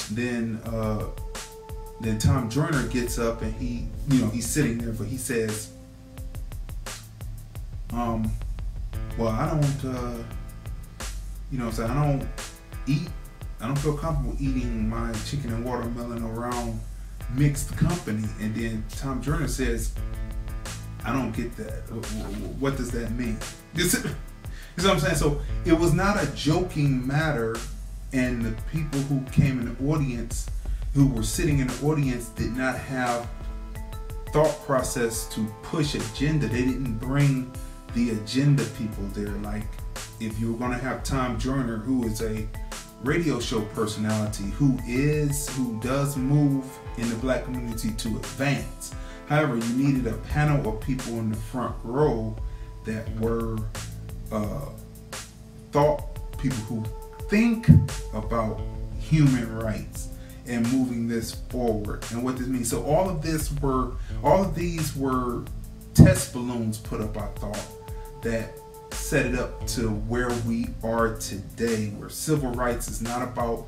then Tom Joyner gets up and he's sitting there, but he says, well, I don't feel comfortable eating my chicken and watermelon around mixed company. And then Tom Joyner says, I don't get that. What does that mean? You see what I'm saying? So it was not a joking matter, and the people who came in the audience, who were sitting in the audience, did not have thought process to push agenda. They didn't bring the agenda people there. Like, if you were going to have Tom Joyner, who is a radio show personality who does move in the black community to advance. However, you needed a panel of people in the front row that were people who think about human rights and moving this forward and what this means. So all of these were test balloons put up, I thought, that set it up to where we are today, where civil rights is not about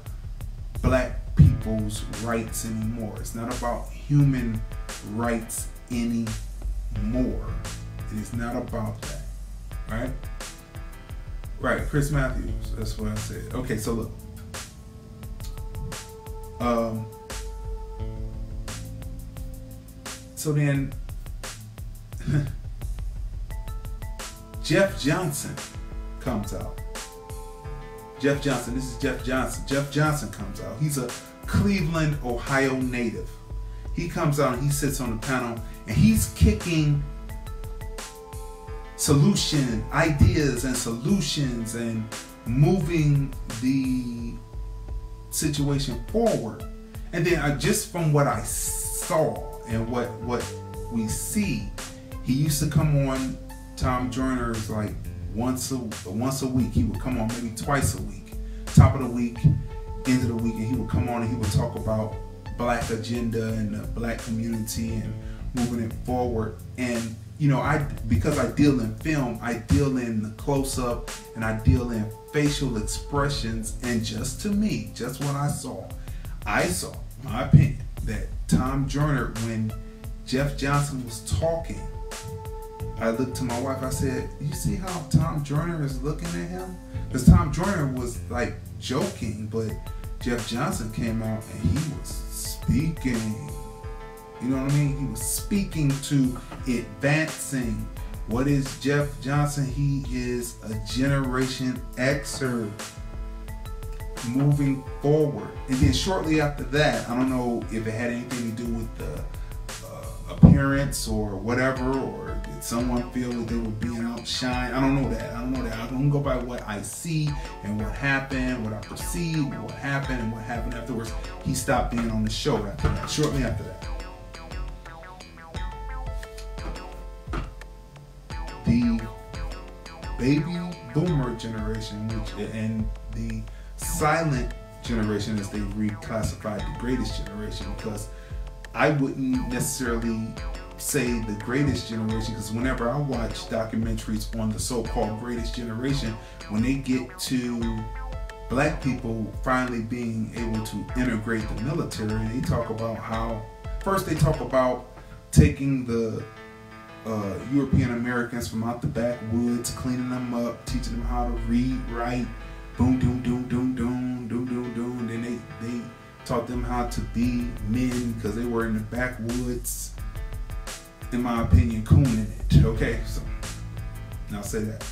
black people's rights anymore. It's not about human rights anymore. It is not about that, right? Right, Chris Matthews, that's what I said. Okay, so look. So then, Jeff Johnson comes out. Jeff Johnson, this is Jeff Johnson. Jeff Johnson comes out. He's a Cleveland, Ohio native. He comes out and he sits on the panel and he's kicking ideas and solutions and moving the situation forward. And then just from what I saw and what we see, he used to come on Tom Joyner's like once a week. He would come on maybe twice a week, top of the week, end of the week, and he would come on and he would talk about black agenda and the black community and moving it forward. And because I deal in film, I deal in the close-up and I deal in facial expressions, and just what I saw, my opinion, that Tom Joyner, when Jeff Johnson was talking, I looked to my wife, I said, you see how Tom Joyner is looking at him? Because Tom Joyner was like joking, but Jeff Johnson came out and he was speaking. You know what I mean? He was speaking to advancing. What is Jeff Johnson? He is a Generation Xer moving forward. And then shortly after that, I don't know if it had anything to do with the appearance or whatever, or did someone feel that they were being outshined? I don't know that. I don't go by what I see and what happened, what I perceived, and what happened afterwards. He stopped being on the show after that, shortly after that. The baby boomer generation, and the silent generation, as they reclassified the greatest generation, because I wouldn't necessarily say the greatest generation, because whenever I watch documentaries on the so-called greatest generation, when they get to black people finally being able to integrate the military, they talk about how, first they talk about taking the European Americans from out the backwoods, cleaning them up, teaching them how to read, write, boom, doom, doom, doom, doom, doom, doom, doom. And then they taught them how to be men because they were in the backwoods, in my opinion, cooning it. Okay, so now say that.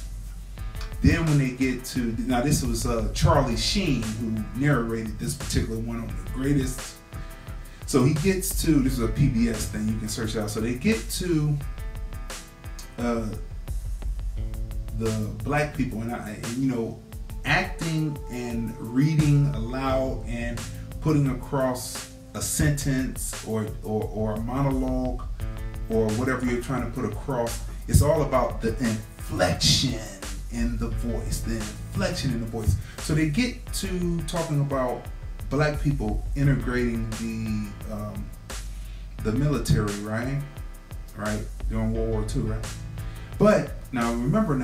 Then when they get to, now this was Charlie Sheen who narrated this particular one on the greatest. So he gets to, this is a PBS thing, you can search it out. So they get to the black people, and acting and reading aloud and putting across a sentence or a monologue or whatever you're trying to put across. It's all about the inflection in the voice, So they get to talking about black people integrating the military, right, during World War II, right? But now remember,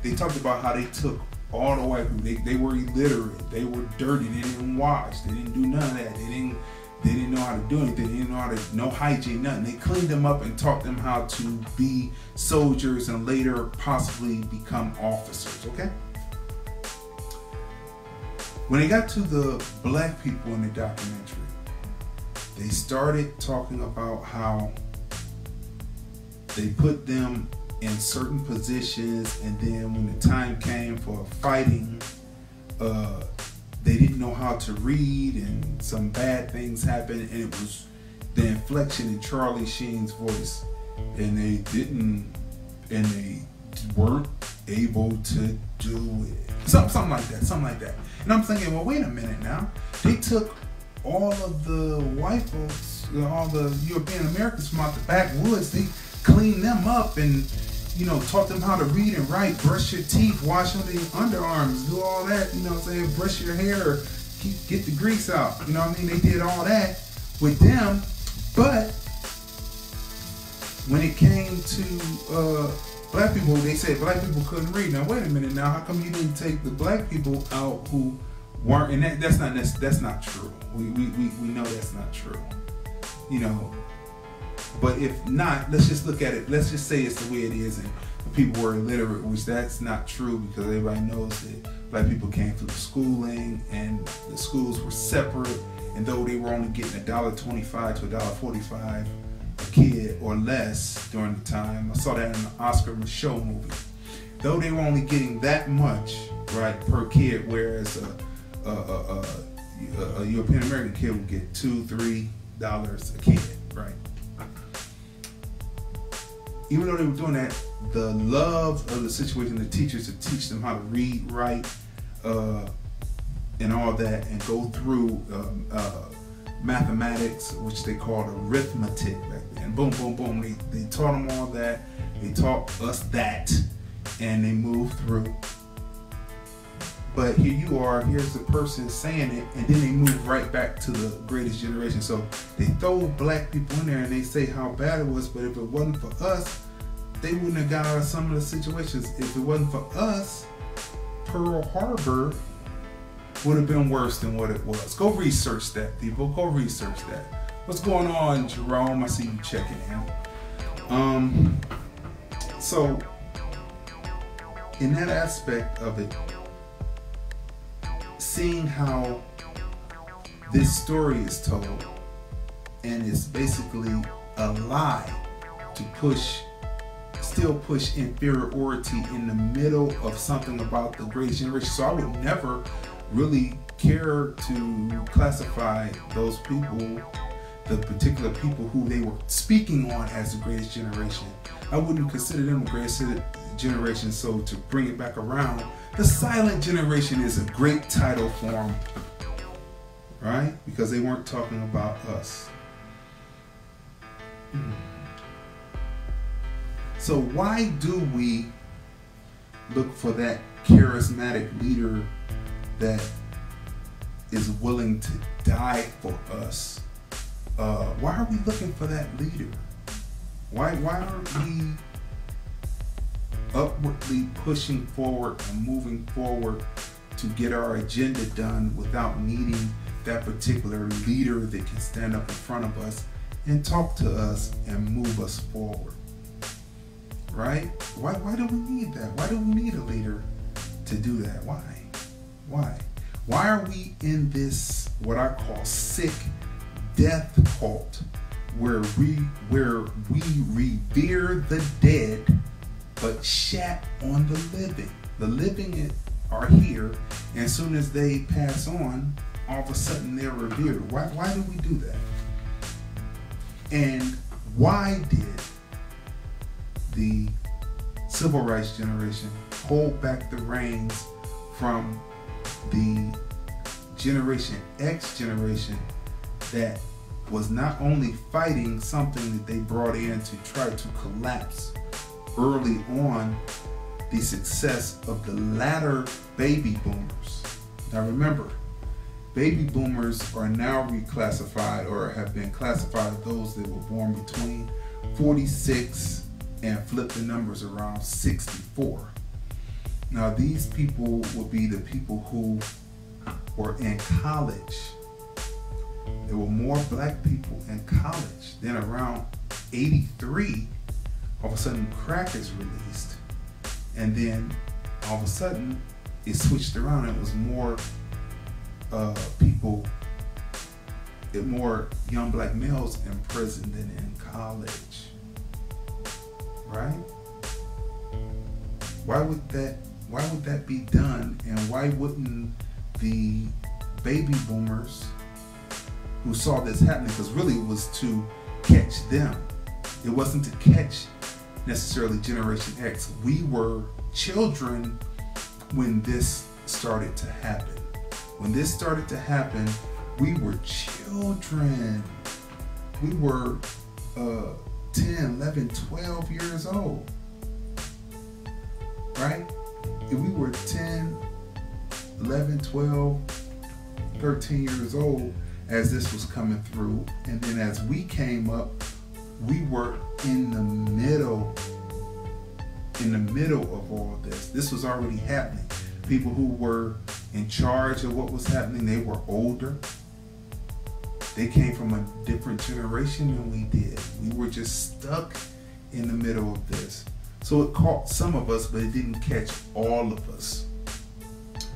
they talked about how they took all the white people. They were illiterate, they were dirty, they didn't wash, they didn't do none of that, they didn't know how to do anything, they didn't know how to, no hygiene, nothing. They cleaned them up and taught them how to be soldiers and later possibly become officers, okay? When they got to the black people in the documentary, they started talking about how they put them in certain positions, and then when the time came for fighting, they didn't know how to read, and some bad things happened, and it was the inflection in Charlie Sheen's voice, and they weren't able to do it. Something like that. And I'm thinking, well, wait a minute now. They took all of the white folks, all the European Americans from out the backwoods, they cleaned them up and, taught them how to read and write, brush your teeth, wash their underarms, do all that, brush your hair, get the grease out, They did all that with them, but when it came to black people, they said black people couldn't read. Now wait a minute. Now how come you didn't take the black people out who weren't? And that's not true. We know that's not true. But if not, let's just look at it. Let's just say it's the way it is, and people were illiterate, which that's not true because everybody knows that black people came through schooling and the schools were separate. And though they were only getting $1.25 to $1.45 a kid or less during the time, I saw that in the Oscar Michaud movie. Though they were only getting that much, right, per kid, whereas a European American kid would get $2-3 a kid, right? Even though they were doing that, the love of the situation, the teachers to teach them how to read, write, and all that, and go through mathematics, which they called arithmetic back then. Boom, boom, boom. They taught them all that. They taught us that, and they moved through. But here you are, here's the person saying it, and then they move right back to the greatest generation. So they throw black people in there and they say how bad it was, but if it wasn't for us, they wouldn't have got out of some of the situations. If it wasn't for us, Pearl Harbor would have been worse than what it was. Go research that, people. Go research that. What's going on, Jerome? I see you checking in. So in that aspect of it, seeing how this story is told, and it's basically a lie to still push inferiority in the middle of something about the greatest generation. So I would never really care to classify those people, the particular people who they were speaking on as the greatest generation. I wouldn't consider them the greatest generation. So to bring it back around, the silent generation is a great title for them, right? Because they weren't talking about us. So why do we look for that charismatic leader that is willing to die for us? Why are we looking for that leader? Why aren't we upwardly pushing forward and moving forward to get our agenda done without needing that particular leader that can stand up in front of us and talk to us and move us forward? Right? Why do we need that? Why do we need a leader to do that? Why are we in this, what I call sick death cult, where we revere the dead but shat on the living? The living are here, and as soon as they pass on, all of a sudden they're revered. Why do we do that? And why did the civil rights generation hold back the reins from the Generation X generation that was not only fighting something that they brought in to try to collapse early on the success of the latter baby boomers? Now remember, baby boomers are now reclassified, or have been classified as those that were born between 46 and flip the numbers around 64. Now these people will be the people who were in college. There were more black people in college. Then around 83, all of a sudden crack is released, and then all of a sudden it switched around. It was more more young black males in prison than in college. Right? Why would that be done? And why wouldn't the baby boomers who saw this happening, because really it was to catch them. It wasn't to catch necessarily Generation X. We were children when this started to happen. When this started to happen, we were children. We were 10, 11, 12 years old, right? If we were 10, 11, 12, 13 years old as this was coming through. And then as we came up, we were in the middle of all this. This was already happening. People who were in charge of what was happening, they were older. They came from a different generation than we did. We were just stuck in the middle of this. So it caught some of us, but it didn't catch all of us,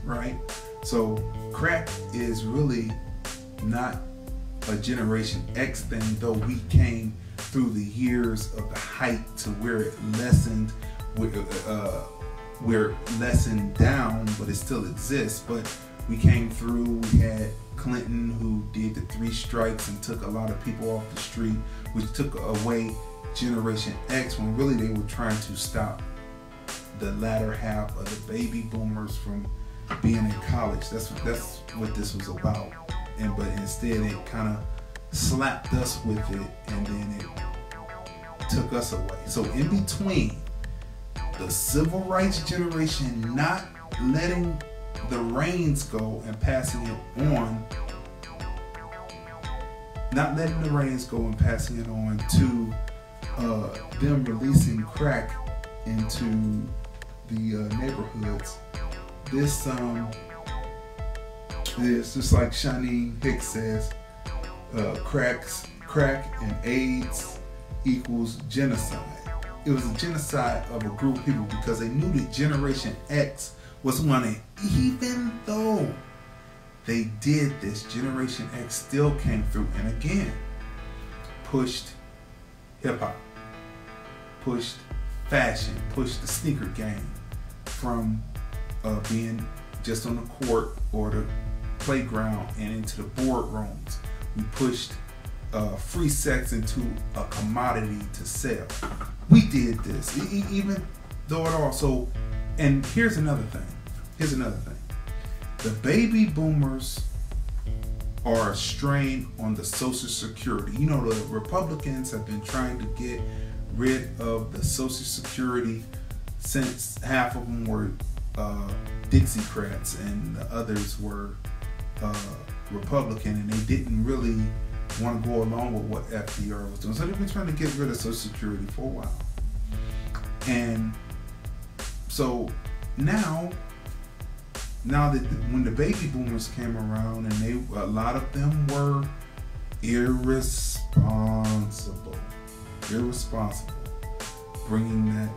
right? So crack is really not a Generation X thing, though we came through the years of the height to where it lessened, where it lessened down, but it still exists. But we came through, we had Clinton who did the 3 strikes and took a lot of people off the street, which took away Generation X, when really they were trying to stop the latter half of the baby boomers from being in college. That's what this was about. But instead it kind of slapped us with it, and then it took us away. So in between the civil rights generation not letting the reins go and passing it on, to them releasing crack into the neighborhoods. This is just like Shani Hicks says, crack and AIDS equals genocide. It was a genocide of a group of people because they knew that Generation X was wanting. Even though they did this, Generation X still came through and again pushed hip-hop, pushed fashion, pushed the sneaker game from being just on the court or the playground and into the boardrooms. We pushed free sex into a commodity to sell. We did this, even though it also. And here's another thing. The baby boomers are a strain on the Social Security. You know, the Republicans have been trying to get rid of the Social Security since half of them were Dixiecrats and the others were Republican, and they didn't really want to go along with what FDR was doing. So they've been trying to get rid of Social Security for a while. And so now that when the baby boomers came around, and a lot of them were irresponsible, bringing that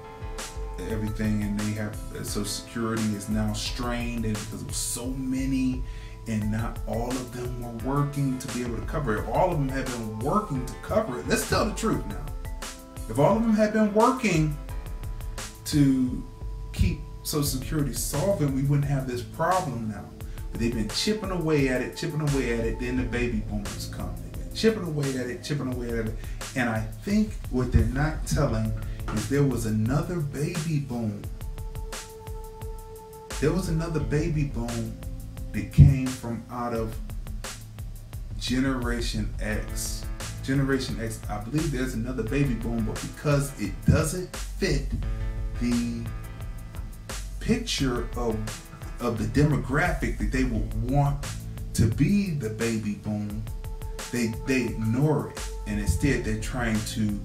everything, and they have Social Security is now strained, and because of so many, and not all of them were working to be able to cover it. All of them have been working to cover it. Let's tell the truth now. If all of them had been working to keep Social Security solvent, we wouldn't have this problem now. But they've been chipping away at it. Then the baby boomers come. They've been chipping away at it. And I think what they're not telling is there was another baby boom. There was another baby boom that came from out of Generation X. Generation X, I believe there's another baby boom, but because it doesn't fit the picture of the demographic that they would want to be the baby boom, they ignore it, and instead they're trying to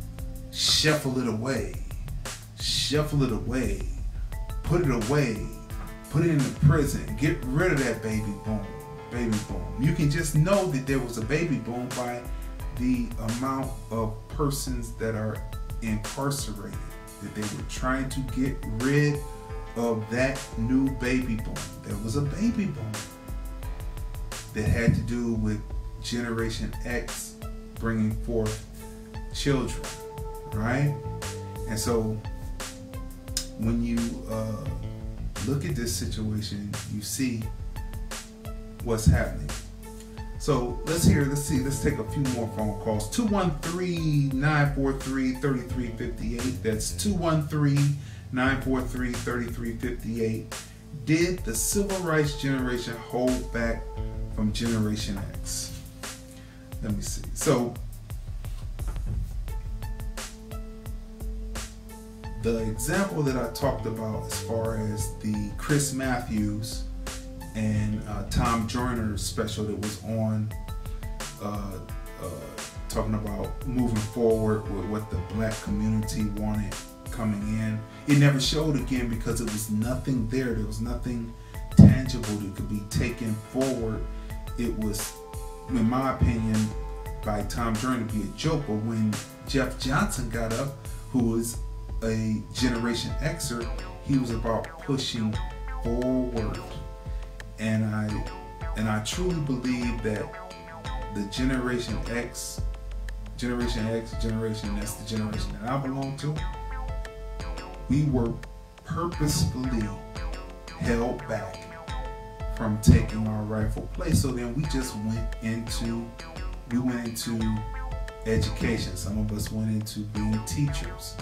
shuffle it away, put it away, put it in the prison, get rid of that baby boom. You can just know that there was a baby boom by the amount of persons that are incarcerated, that they were trying to get rid of that new baby boom. There was a baby boom that had to do with Generation X bringing forth children, right? And so when you look at this situation, you see what's happening. So So let's take a few more phone calls. 213-943-3358. That's 213-943-3358. Did the civil rights generation hold back from Generation X? Let me see. So the example that I talked about as far as the Chris Matthews and Tom Joyner special that was on talking about moving forward with what the black community wanted coming in. It never showed again because it was nothing there. There was nothing tangible that could be taken forward. It was, in my opinion, by Tom Joyner to be a joke. But when Jeff Johnson got up, who was a Generation Xer, he was about pushing forward. And I truly believe that the Generation X, that's the generation that I belong to, we were purposefully held back from taking our rightful place. So then we just went into education. Some of us went into being teachers.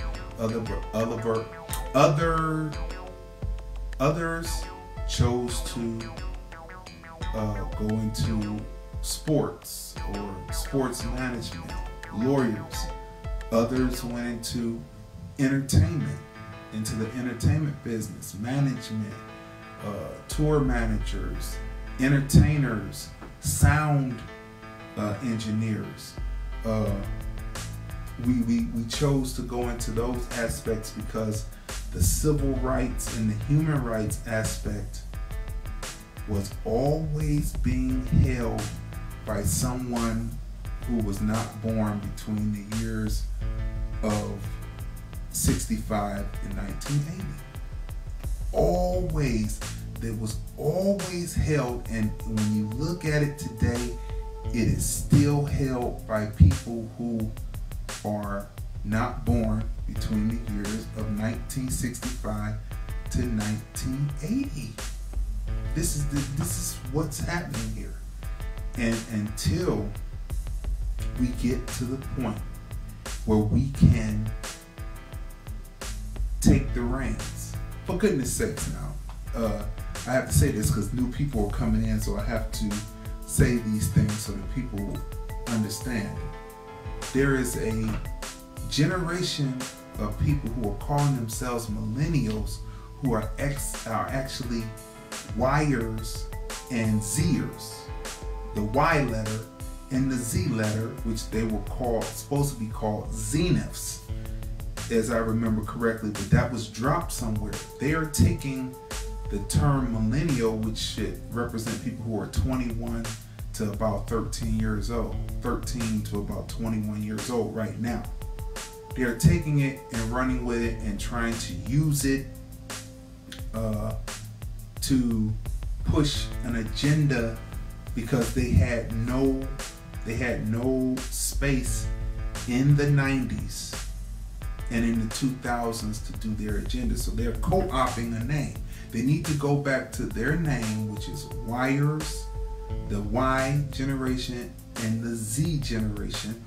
Others chose to go into sports or sports management, lawyers. Others went into entertainment, into the entertainment business, management, tour managers, entertainers, sound engineers. We chose to go into those aspects because the civil rights and the human rights aspect was always being held by someone who was not born between the years of 65 and 1980. Always, it was always held, and when you look at it today, it is still held by people who are not born between the years of 1965 to 1980. This is what's happening here. And until we get to the point where we can take the reins, for goodness sakes now, I have to say this because new people are coming in, so I have to say these things so that people understand. There is a generation of people who are calling themselves millennials who are actually Yers and Zers. The Y letter and the Z letter, which they were supposed to be called Zeniths, as I remember correctly, but that was dropped somewhere. They are taking the term millennial, which should represent people who are 21 to about 13 years old, 13 to about 21 years old right now. They're taking it and running with it and trying to use it to push an agenda because they had no space in the 90s and in the 2000s to do their agenda. So they're co-opting a name. They need to go back to their name, which is Yers, the Y generation, and the Z generation.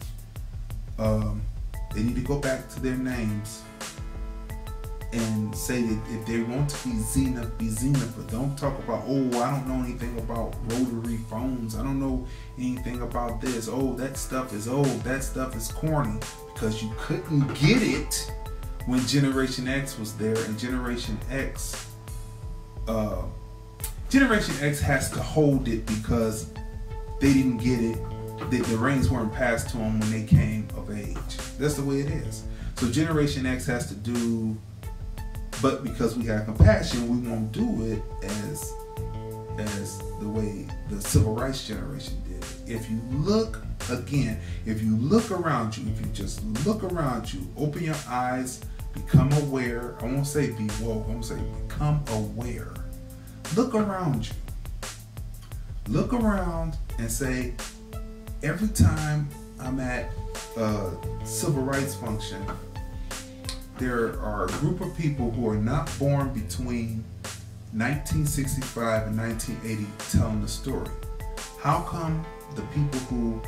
They need to go back to their names and say that if they want to be Zenith, be Zenith, but don't talk about, oh, I don't know anything about rotary phones. I don't know anything about this. Oh, that stuff is old. That stuff is corny, because you couldn't get it when Generation X was there, and Generation X has to hold it because they didn't get it. The reins weren't passed to them when they came of age. That's the way it is. So Generation X has to do, but because we have compassion, we won't do it as the way the civil rights generation did. If you look again, if you look around you, if you just look around you, open your eyes, become aware. I won't say be woke, I'm gonna say become aware. Look around you. Look around and say, every time I'm at a civil rights function, there are a group of people who are not born between 1965 and 1980 telling the story. How come the people who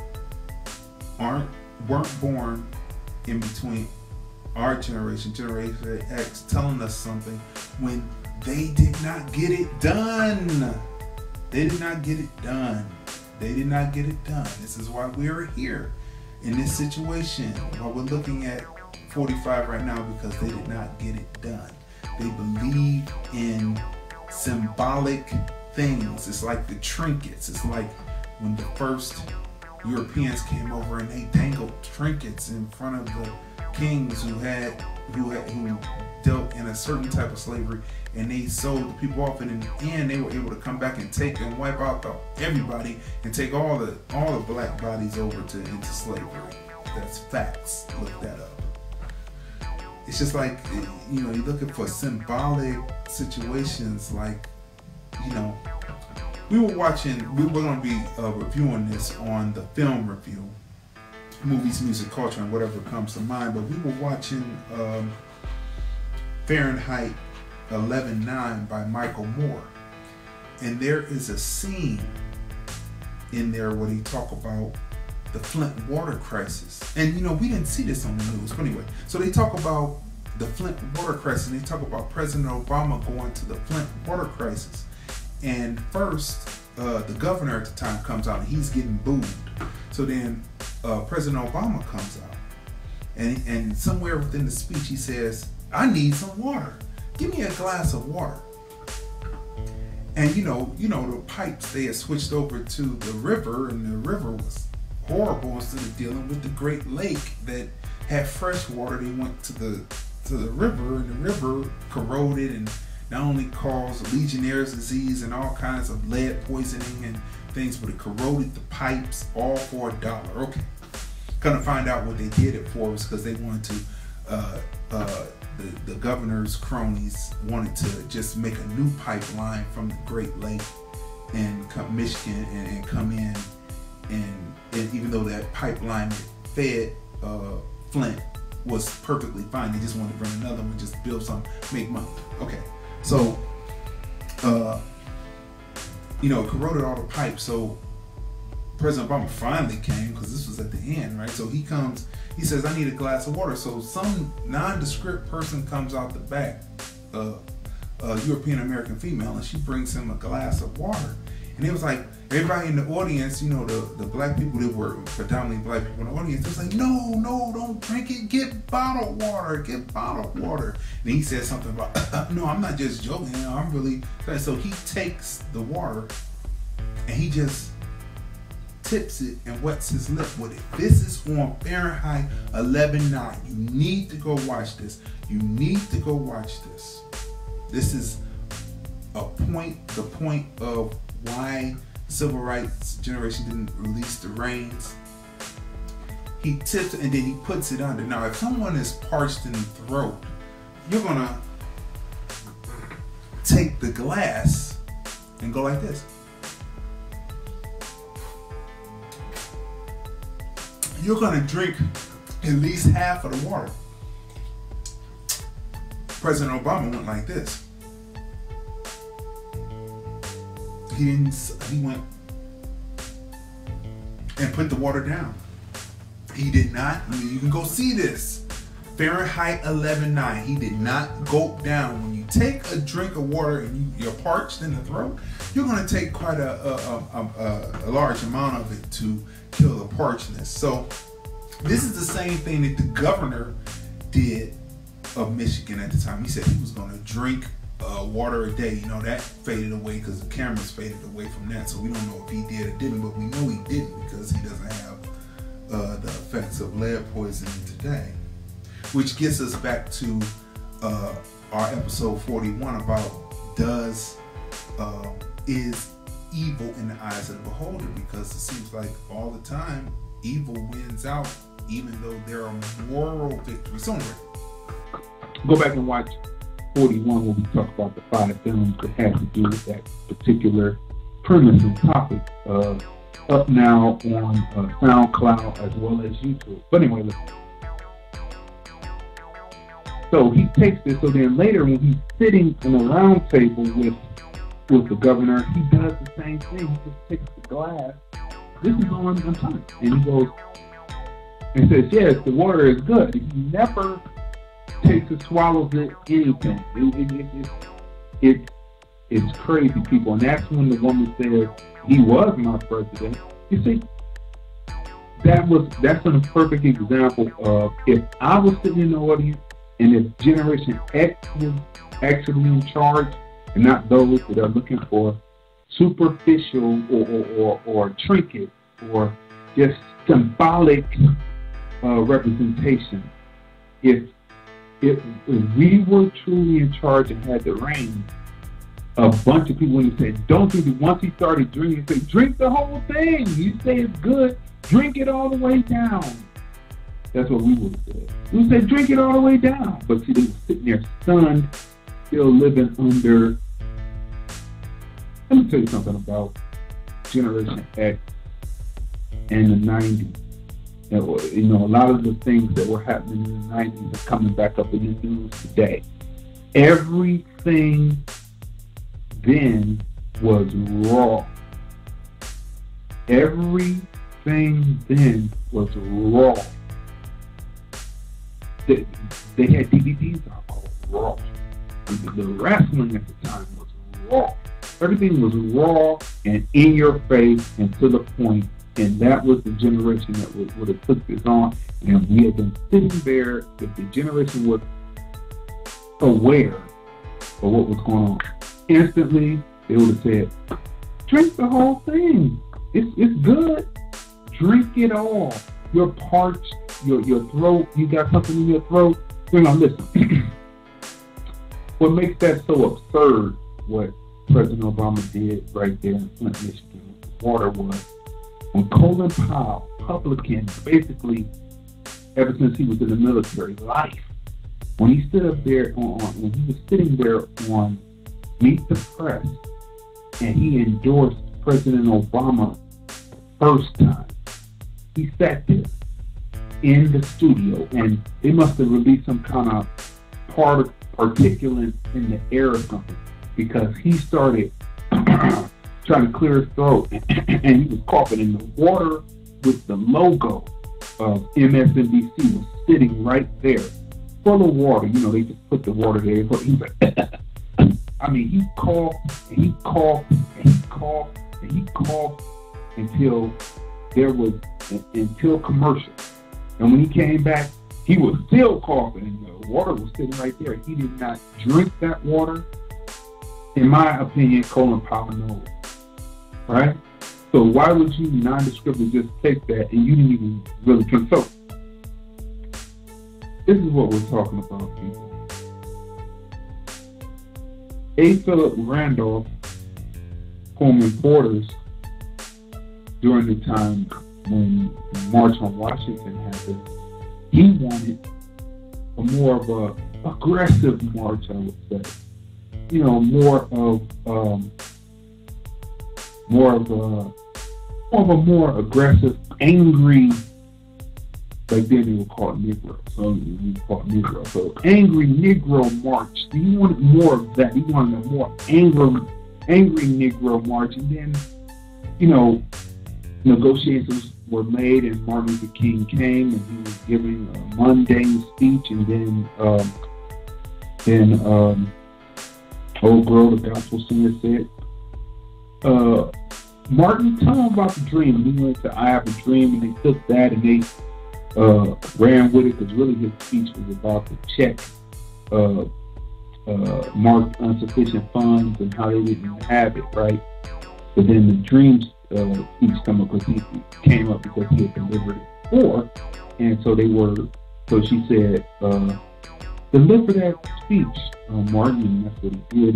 weren't born in between our generation, Generation X, telling us something when they did not get it done. They did not get it done. They did not get it done. This is why we're here in this situation. Why we're looking at 45 right now, because they did not get it done. They believe in symbolic things. It's like the trinkets. It's like when the first Europeans came over and they dangled trinkets in front of the kings who dealt in a certain type of slavery, and they sold the people off, and in the end they were able to come back and take and wipe out everybody and take all the black bodies over into slavery. That's facts. Look that up. It's just like, you know, you're looking for symbolic situations, like, you know, we were going to be reviewing this on the film review, movies, music, culture, and whatever comes to mind, but we were watching Fahrenheit 11/9 by Michael Moore, and there is a scene in there where they talk about the Flint water crisis. And, you know, we didn't see this on the news, but anyway, so they talk about the Flint water crisis, and they talk about President Obama going to the Flint water crisis. And first, the governor at the time comes out and he's getting booed. So then President Obama comes out, and somewhere within the speech he says, "I need some water. Give me a glass of water." And you know the pipes, they had switched over to the river, and the river was horrible. Instead of dealing with the Great Lake that had fresh water, they went to the river, and the river corroded and not only caused Legionnaire's disease and all kinds of lead poisoning and things, but it corroded the pipes, all for $1. Okay, gonna find out what they did it for was because they wanted to the governor's cronies wanted to just make a new pipeline from the Great Lake and come Michigan and come in, and even though that pipeline that fed Flint was perfectly fine, they just wanted to bring another one, just build something, make money. Okay, so you know, it corroded all the pipes. So President Obama finally came, because this was at the end, right? So he comes, he says, "I need a glass of water." So some nondescript person comes out the back, European American female, and she brings him a glass of water. And it was like, everybody in the audience, you know, the black people that were predominantly black people in the audience, it was like, no, don't drink it, get bottled water. And he said something about, "No, I'm not just joking, you know, I'm really." So he takes the water and he just tips it and wets his lip with it. This is on Fahrenheit 11/9. You need to go watch this. You need to go watch this. This is the point of why civil rights generation didn't release the reins. He tips it and then he puts it under. Now, if someone is parched in the throat, you're gonna take the glass and go like this. You're gonna drink at least half of the water. President Obama went like this. He went and put the water down. He did not, you can go see this. Fahrenheit 11/9. He did not gulp down. When you take a drink of water and you're parched in the throat, you're going to take quite a large amount of it to kill the parchedness. So this is the same thing that the governor did of Michigan at the time. He said he was going to drink water a day. You know, that faded away because the cameras faded away from that. So we don't know if he did or didn't, but we know he didn't because he doesn't have the effects of lead poisoning today. Which gets us back to our episode 41 about is evil in the eyes of the beholder, because it seems like all the time evil wins out, even though there are moral victories. So anyway, go back and watch 41 when we talk about the 5 films that had to do with that particular premise and topic, up now on SoundCloud as well as YouTube. But anyway, listen. So he takes this. So then later, when he's sitting in a round table with the governor, he does the same thing. He just takes the glass, this is on time. And he goes and says, yes, the water is good. He never takes or swallows it, anything. It's crazy, people. And that's when the woman said, he was my president. You see, that's a perfect example of, if I was sitting in the audience and if Generation X was actually in charge and not those that are looking for superficial or trinkets or just symbolic representation. If we were truly in charge and had the reins, a bunch of people would say, don't do it. Once he started drinking, he said, drink the whole thing. You say it's good, drink it all the way down. That's what we would have said. We would say, drink it all the way down. But see, they were sitting there stunned, still living under. Let me tell you something about Generation X and the 90s. You know, a lot of the things that were happening in the 90s are coming back up in the news today. Everything then was raw. Everything then was raw. They had DVDs out called Raw. The wrestling at the time was raw. Everything was raw and in your face and to the point. And that was the generation that would have took this on. And we had been sitting there, if the generation was aware of what was going on, instantly they would have said, drink the whole thing. It's good. Drink it all. You're parched, your throat, you got something in your throat. You know, listen. What makes that so absurd, what President Obama did right there in Flint, Michigan, with the water was, when Colin Powell, Republican, basically, ever since he was in the military life, when he stood up there when he was sitting there on Meet the Press, and he endorsed President Obama first time, he sat there in the studio, and they must have released some kind of particulate in the air or something, because he started trying to clear his throat, and he was coughing, and the water with the logo of MSNBC was sitting right there, full of water. You know, they just put the water there. He was like, I mean, he coughed, and he coughed, and he coughed, and he coughed until commercial. And when he came back, he was still coughing, and the water was sitting right there. He did not drink that water. In my opinion, Colin Powell knows. Right? So why would you nondescriptly just take that and you didn't even really consult? This is what we're talking about, people. A. Philip Randolph, Pullman Porters, during the time when the March on Washington happened, he wanted a more of a aggressive march, I would say. You know, more of a more aggressive, angry, like then they would call it Negro. So we call it Negro. So angry Negro march. He wanted more of that. He wanted a more angry Negro march. And then, you know, negotiations were made, and Martin Luther King came, and he was giving a mundane speech, and then old girl, the gospel singer, said, Martin, tell him about the dream. He went to I Have a Dream, and they took that and they ran with it, because really his speech was about the check marked insufficient funds and how they didn't have it, right? But then the dreams speech came up because he had delivered it before, and so she said, deliver that speech, Martin, and that's what he did,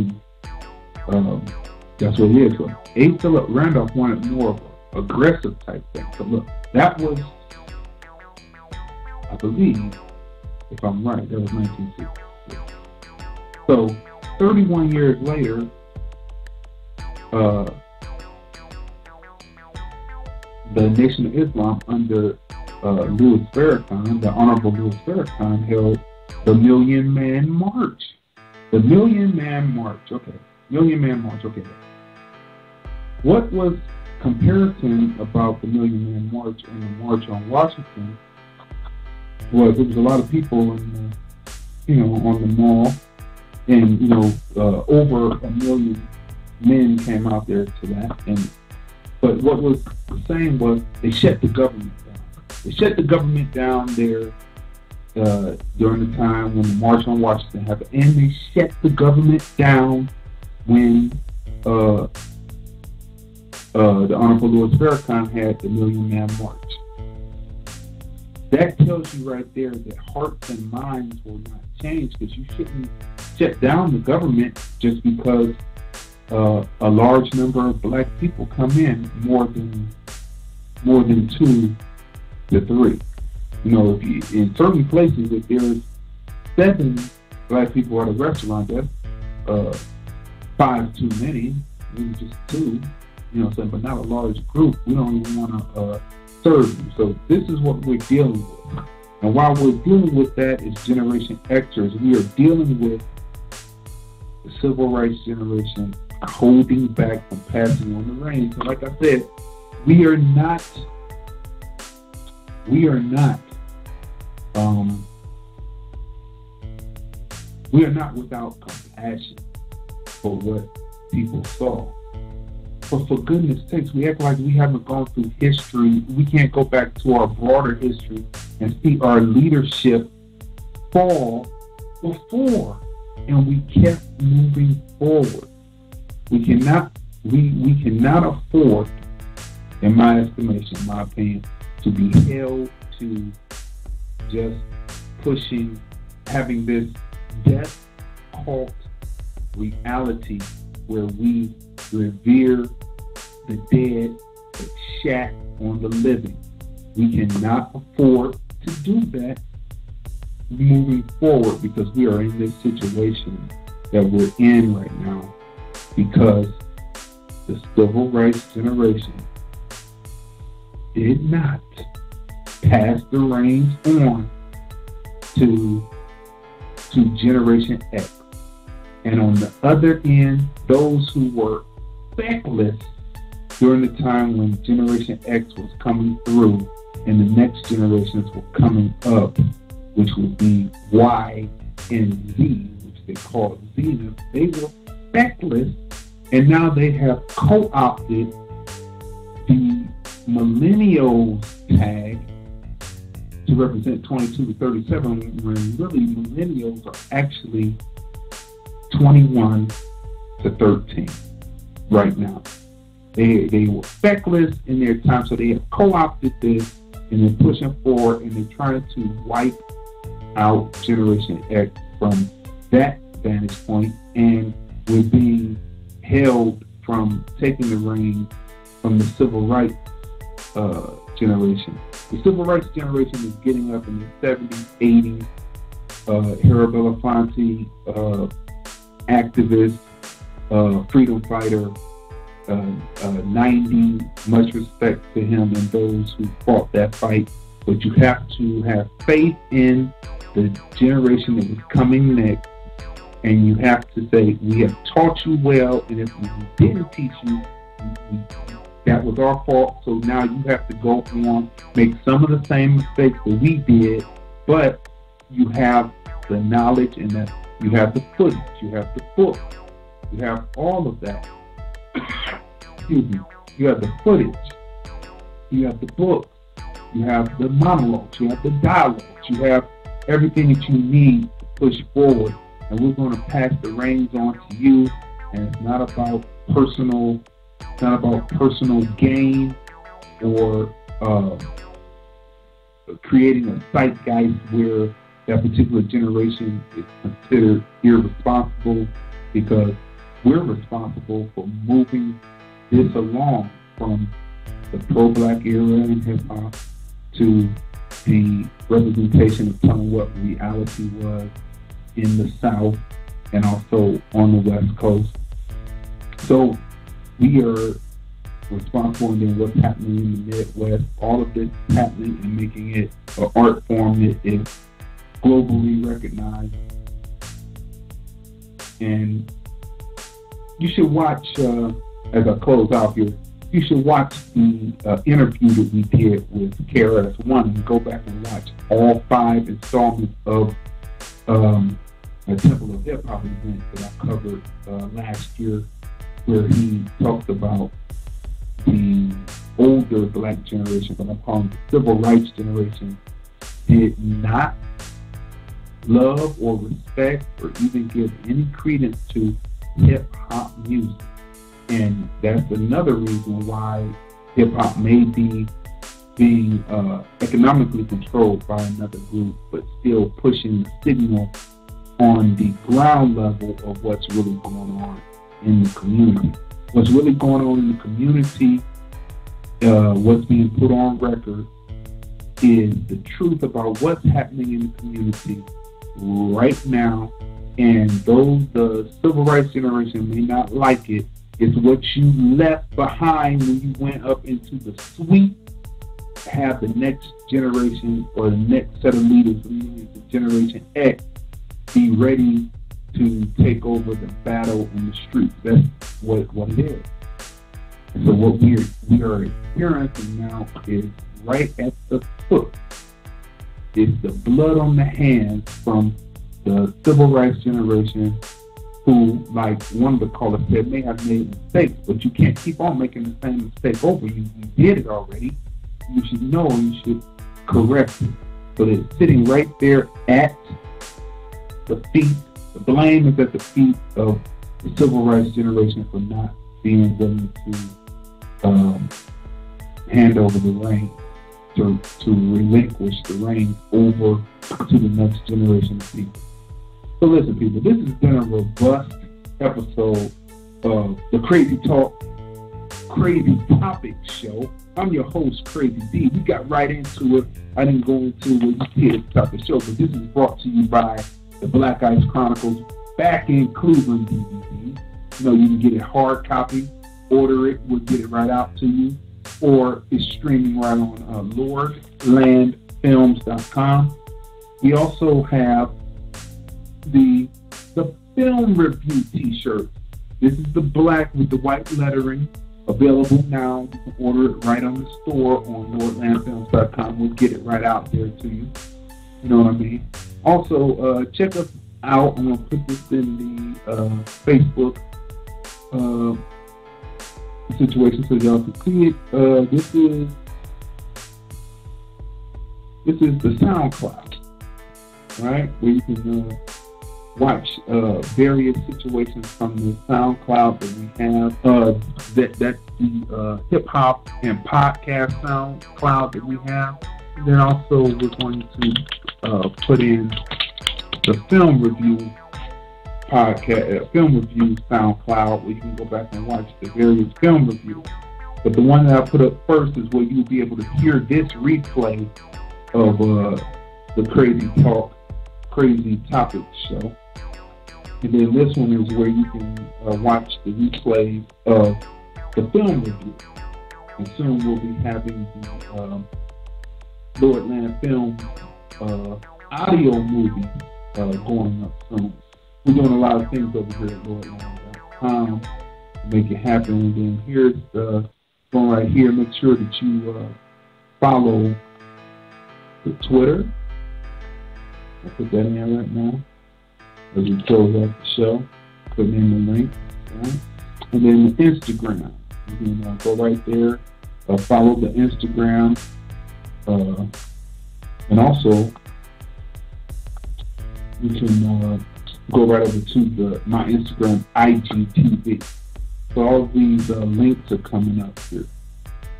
and that's what it is. So A. Philip Randolph wanted more of an aggressive type thing. So look, that was, I believe, if I'm right, that was 1960. So 31 years later, the Nation of Islam under Louis Farrakhan, the Honorable Louis Farrakhan, held the Million Man March. The Million Man March, okay. Million Man March, okay. What was comparison about the Million Man March and the March on Washington was there was a lot of people in the, on the mall, and over 1 million men came out there to that. But what was the same was they shut the government down. They shut the government down there during the time when the March on Washington happened, and they shut the government down when the Honorable Louis Farrakhan had the Million Man March. That tells you right there that hearts and minds will not change, because you shouldn't shut down the government just because a large number of black people come in, more than 2 to 3. If you, in certain places, if there's 7 black people at a restaurant, that's 5 too many, maybe just 2. But not a large group. We don't even want to serve them. So this is what we're dealing with. And while we're dealing with that as Generation Xers, we are dealing with the civil rights generation holding back from passing on the reins. And like I said, we are not without compassion for what people saw. But for goodness sakes, we act like we haven't gone through history. We can't go back to our broader history and see our leadership fall before, and we kept moving forward. We cannot afford, in my estimation, my opinion, to be held to just pushing, having this death cult reality where we revere the dead but shat on the living. We cannot afford to do that moving forward, because we are in this situation that we're in right now because the civil rights generation did not pass the reins on to Generation X. And on the other end, those who were feckless during the time when Generation X was coming through and the next generations were coming up, which would be Y and Z, which they call Zenith, they were feckless, and now they have co-opted the millennials tag to represent 22 to 37, when really millennials are actually 21 to 13 right now. They were feckless in their time, so they have co-opted this, and they're pushing forward, and they're trying to wipe out Generation X from that vantage point, and we're being held from taking the reins from the civil rights generation. The civil rights generation is getting up in the 70s, 80s. Harold Belafonte, activist, freedom fighter, 90, much respect to him and those who fought that fight. But you have to have faith in the generation that is coming next, and you have to say, we have taught you well, and if we didn't teach you, that was our fault. So now you have to go on, make some of the same mistakes that we did, but you have the knowledge, and that you have the footage, you have the book, you have all of that. Excuse me. You have the footage, you have the book, you have the monologues, you have the dialogues, you have everything that you need to push forward. And we're going to pass the reins on to you. And it's not about personal gain or creating a zeitgeist where that particular generation is considered irresponsible, because we're responsible for moving this along from the pro-black era in hip-hop to the representation of telling what reality was in the South and also on the West Coast. So we are responsible, and then what's happening in the Midwest, all of this happening and making it an art form that is globally recognized. And you should watch, as I close out here, you should watch the interview that we did with KRS-One and go back and watch all 5 installments of a Temple of Hip Hop event that I covered last year, where he talked about the older black generation, but I'm calling the civil rights generation, did not love or respect or even give any credence to hip-hop music. And that's another reason why hip-hop may be being economically controlled by another group, but still pushing the signal on the ground level of what's really going on in the community. What's really going on in the community, what's being put on record, is the truth about what's happening in the community right now. And those the civil rights generation may not like it. It's what you left behind when you went up into the suite. Have the next generation or the next set of leaders, the Generation X, be ready to take over the battle in the streets. That's what it is. And so what we are experiencing now is right at the foot. It's the blood on the hands from the civil rights generation, who, like one of the callers said, may have made mistakes, but you can't keep on making the same mistake over. You did it already. You should know, you should correct it. So it's sitting right there at the feet. The blame is at the feet of the civil rights generation for not being willing to hand over the reins, to relinquish the reins over to the next generation of people. So listen, people, this has been a robust episode of the Crazy Talk, Crazy Topic Show. I'm your host, Crazy D. We got right into it. I didn't go into what you did at the show, but this is brought to you by the Black Ice Chronicles back in Cleveland DVD. You know, you can get it hard copy, order it, we'll get it right out to you, or it's streaming right on Lordlandfilmsdotcom. We also have the film review t-shirt. This is the black with the white lettering, available now. You can order it right on the store on Lordlandfilms.com. We'll get it right out there to you. You know what I mean? Also, check us out. I'm going to put this in the Facebook situation so y'all can see it. This is the SoundCloud, right? Where you can watch various situations from the SoundCloud that we have. That's the hip-hop and podcast SoundCloud that we have. And then also we're going to put in the film review podcast, film review SoundCloud, where you can go back and watch the various film reviews. But the one that I put up first is where you'll be able to hear this replay of the Crazy Talk, Crazy Topic Show. And then this one is where you can watch the replay of the film review. And soon we'll be having the Lordland Films audio movie going up soon. We're doing a lot of things over here at Lordland.com to make it happen. And then here's the one right here. Make sure that you follow the Twitter. I'll put that in there right now as we close out the show. Put in the link. Right? And then the Instagram. You can go right there, follow the Instagram, and also you can go right over to my Instagram IGTV. So all of these links are coming up here.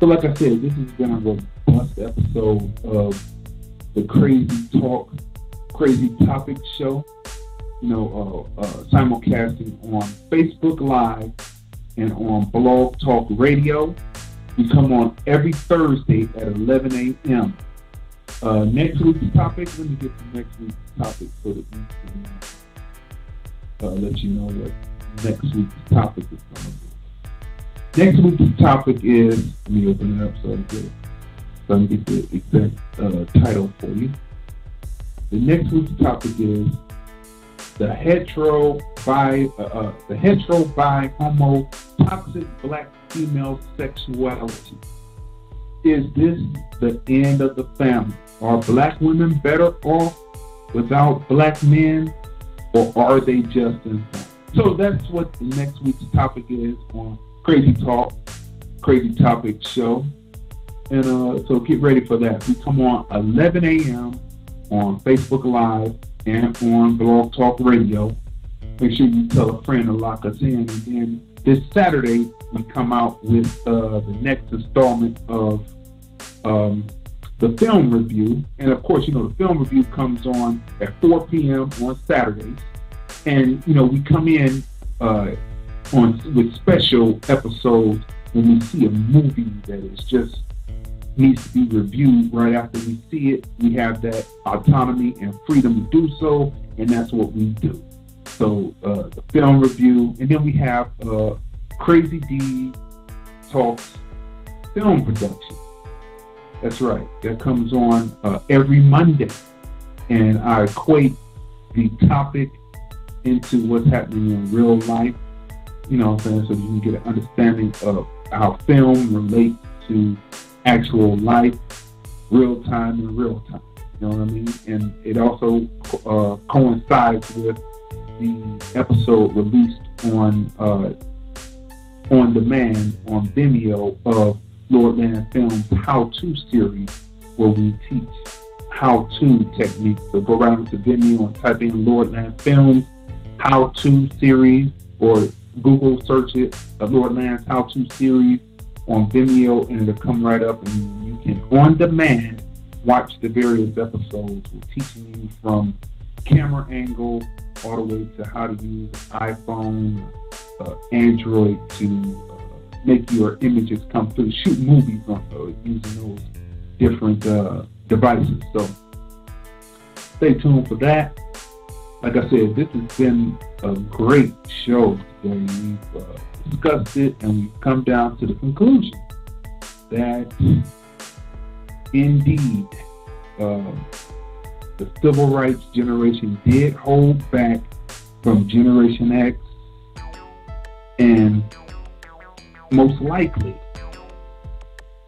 So like I said, this has been a robust episode of the Crazy Talk, Crazy Topic Show. You know, simulcasting on Facebook Live and on Blog Talk Radio. We come on every Thursday at 11 a.m. Next week's topic, let me get to next week's topic so that we can let you know what next week's topic is going to be. Next week's topic is, let me open it up so I can get the exact title for you. The next week's topic is the hetero bi homo toxic black female sexuality. Is this the end of the family? Are black women better off without black men, or are they just in time? So that's what the next week's topic is on Crazy Talk, Crazy Topic Show. And so get ready for that. We come on 11 a.m. on Facebook Live and on Blog Talk Radio. Make sure you tell a friend to lock us in. And then this Saturday, we come out with the next installment of the film review. And of course, the film review comes on at 4 p.m. on Saturdays. And, we come in with special episodes when we see a movie that is just needs to be reviewed right after we see it. We have that autonomy and freedom to do so, and that's what we do. So the film review, and then we have Crazy D Talks film production. That's right. That comes on every Monday, and I equate the topic into what's happening in real life. You know what I'm saying? So you can get an understanding of how film relates to actual life, real time and real time. You know what I mean? And it also coincides with the episode released on demand on Vimeo of Lordlandfilms how-to series, where we teach how-to techniques. So go right into Vimeo and type in Lordlandfilms how-to series, or Google search it, Lordland's how-to series on Vimeo, and it'll come right up, and you can on demand watch the various episodes. We're teaching you from camera angle all the way to how to use iPhone, Android to make your images come through, shoot movies on using those different devices. So stay tuned for that. Like I said, this has been a great show today. We've discussed it, and we've come down to the conclusion that indeed the civil rights generation did hold back from Generation X, and most likely,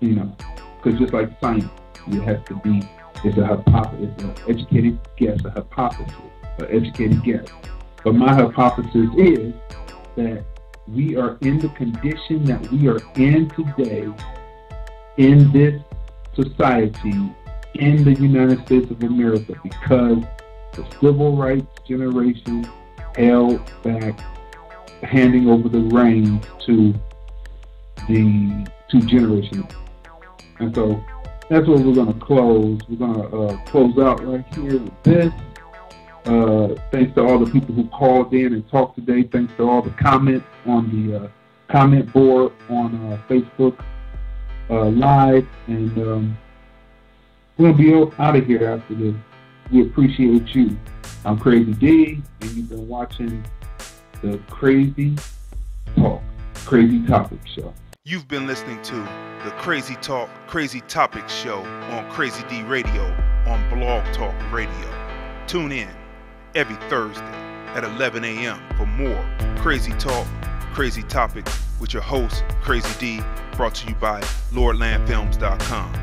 because just like science, it has to be, it's a hypothesis, it's an educated guess, a hypothesis, an educated guess. But my hypothesis is that we are in the condition that we are in today in this society in the United States of America because the civil rights generation held back handing over the reins to the Generation X. And so that's where we're going to close. We're going to close out right here with this. Thanks to all the people who called in and talked today. Thanks to all the comments on the comment board on Facebook Live. And we're going to be out of here after this. We appreciate you. I'm Crazy D, and you've been watching the Crazy Talk, Crazy Topic Show. You've been listening to the Crazy Talk, Crazy Topic Show on Crazy D Radio on Blog Talk Radio. Tune in every Thursday at 11 a.m. for more Crazy Talk, Crazy Topics with your host, Crazy D, brought to you by Lordlandfilms.com.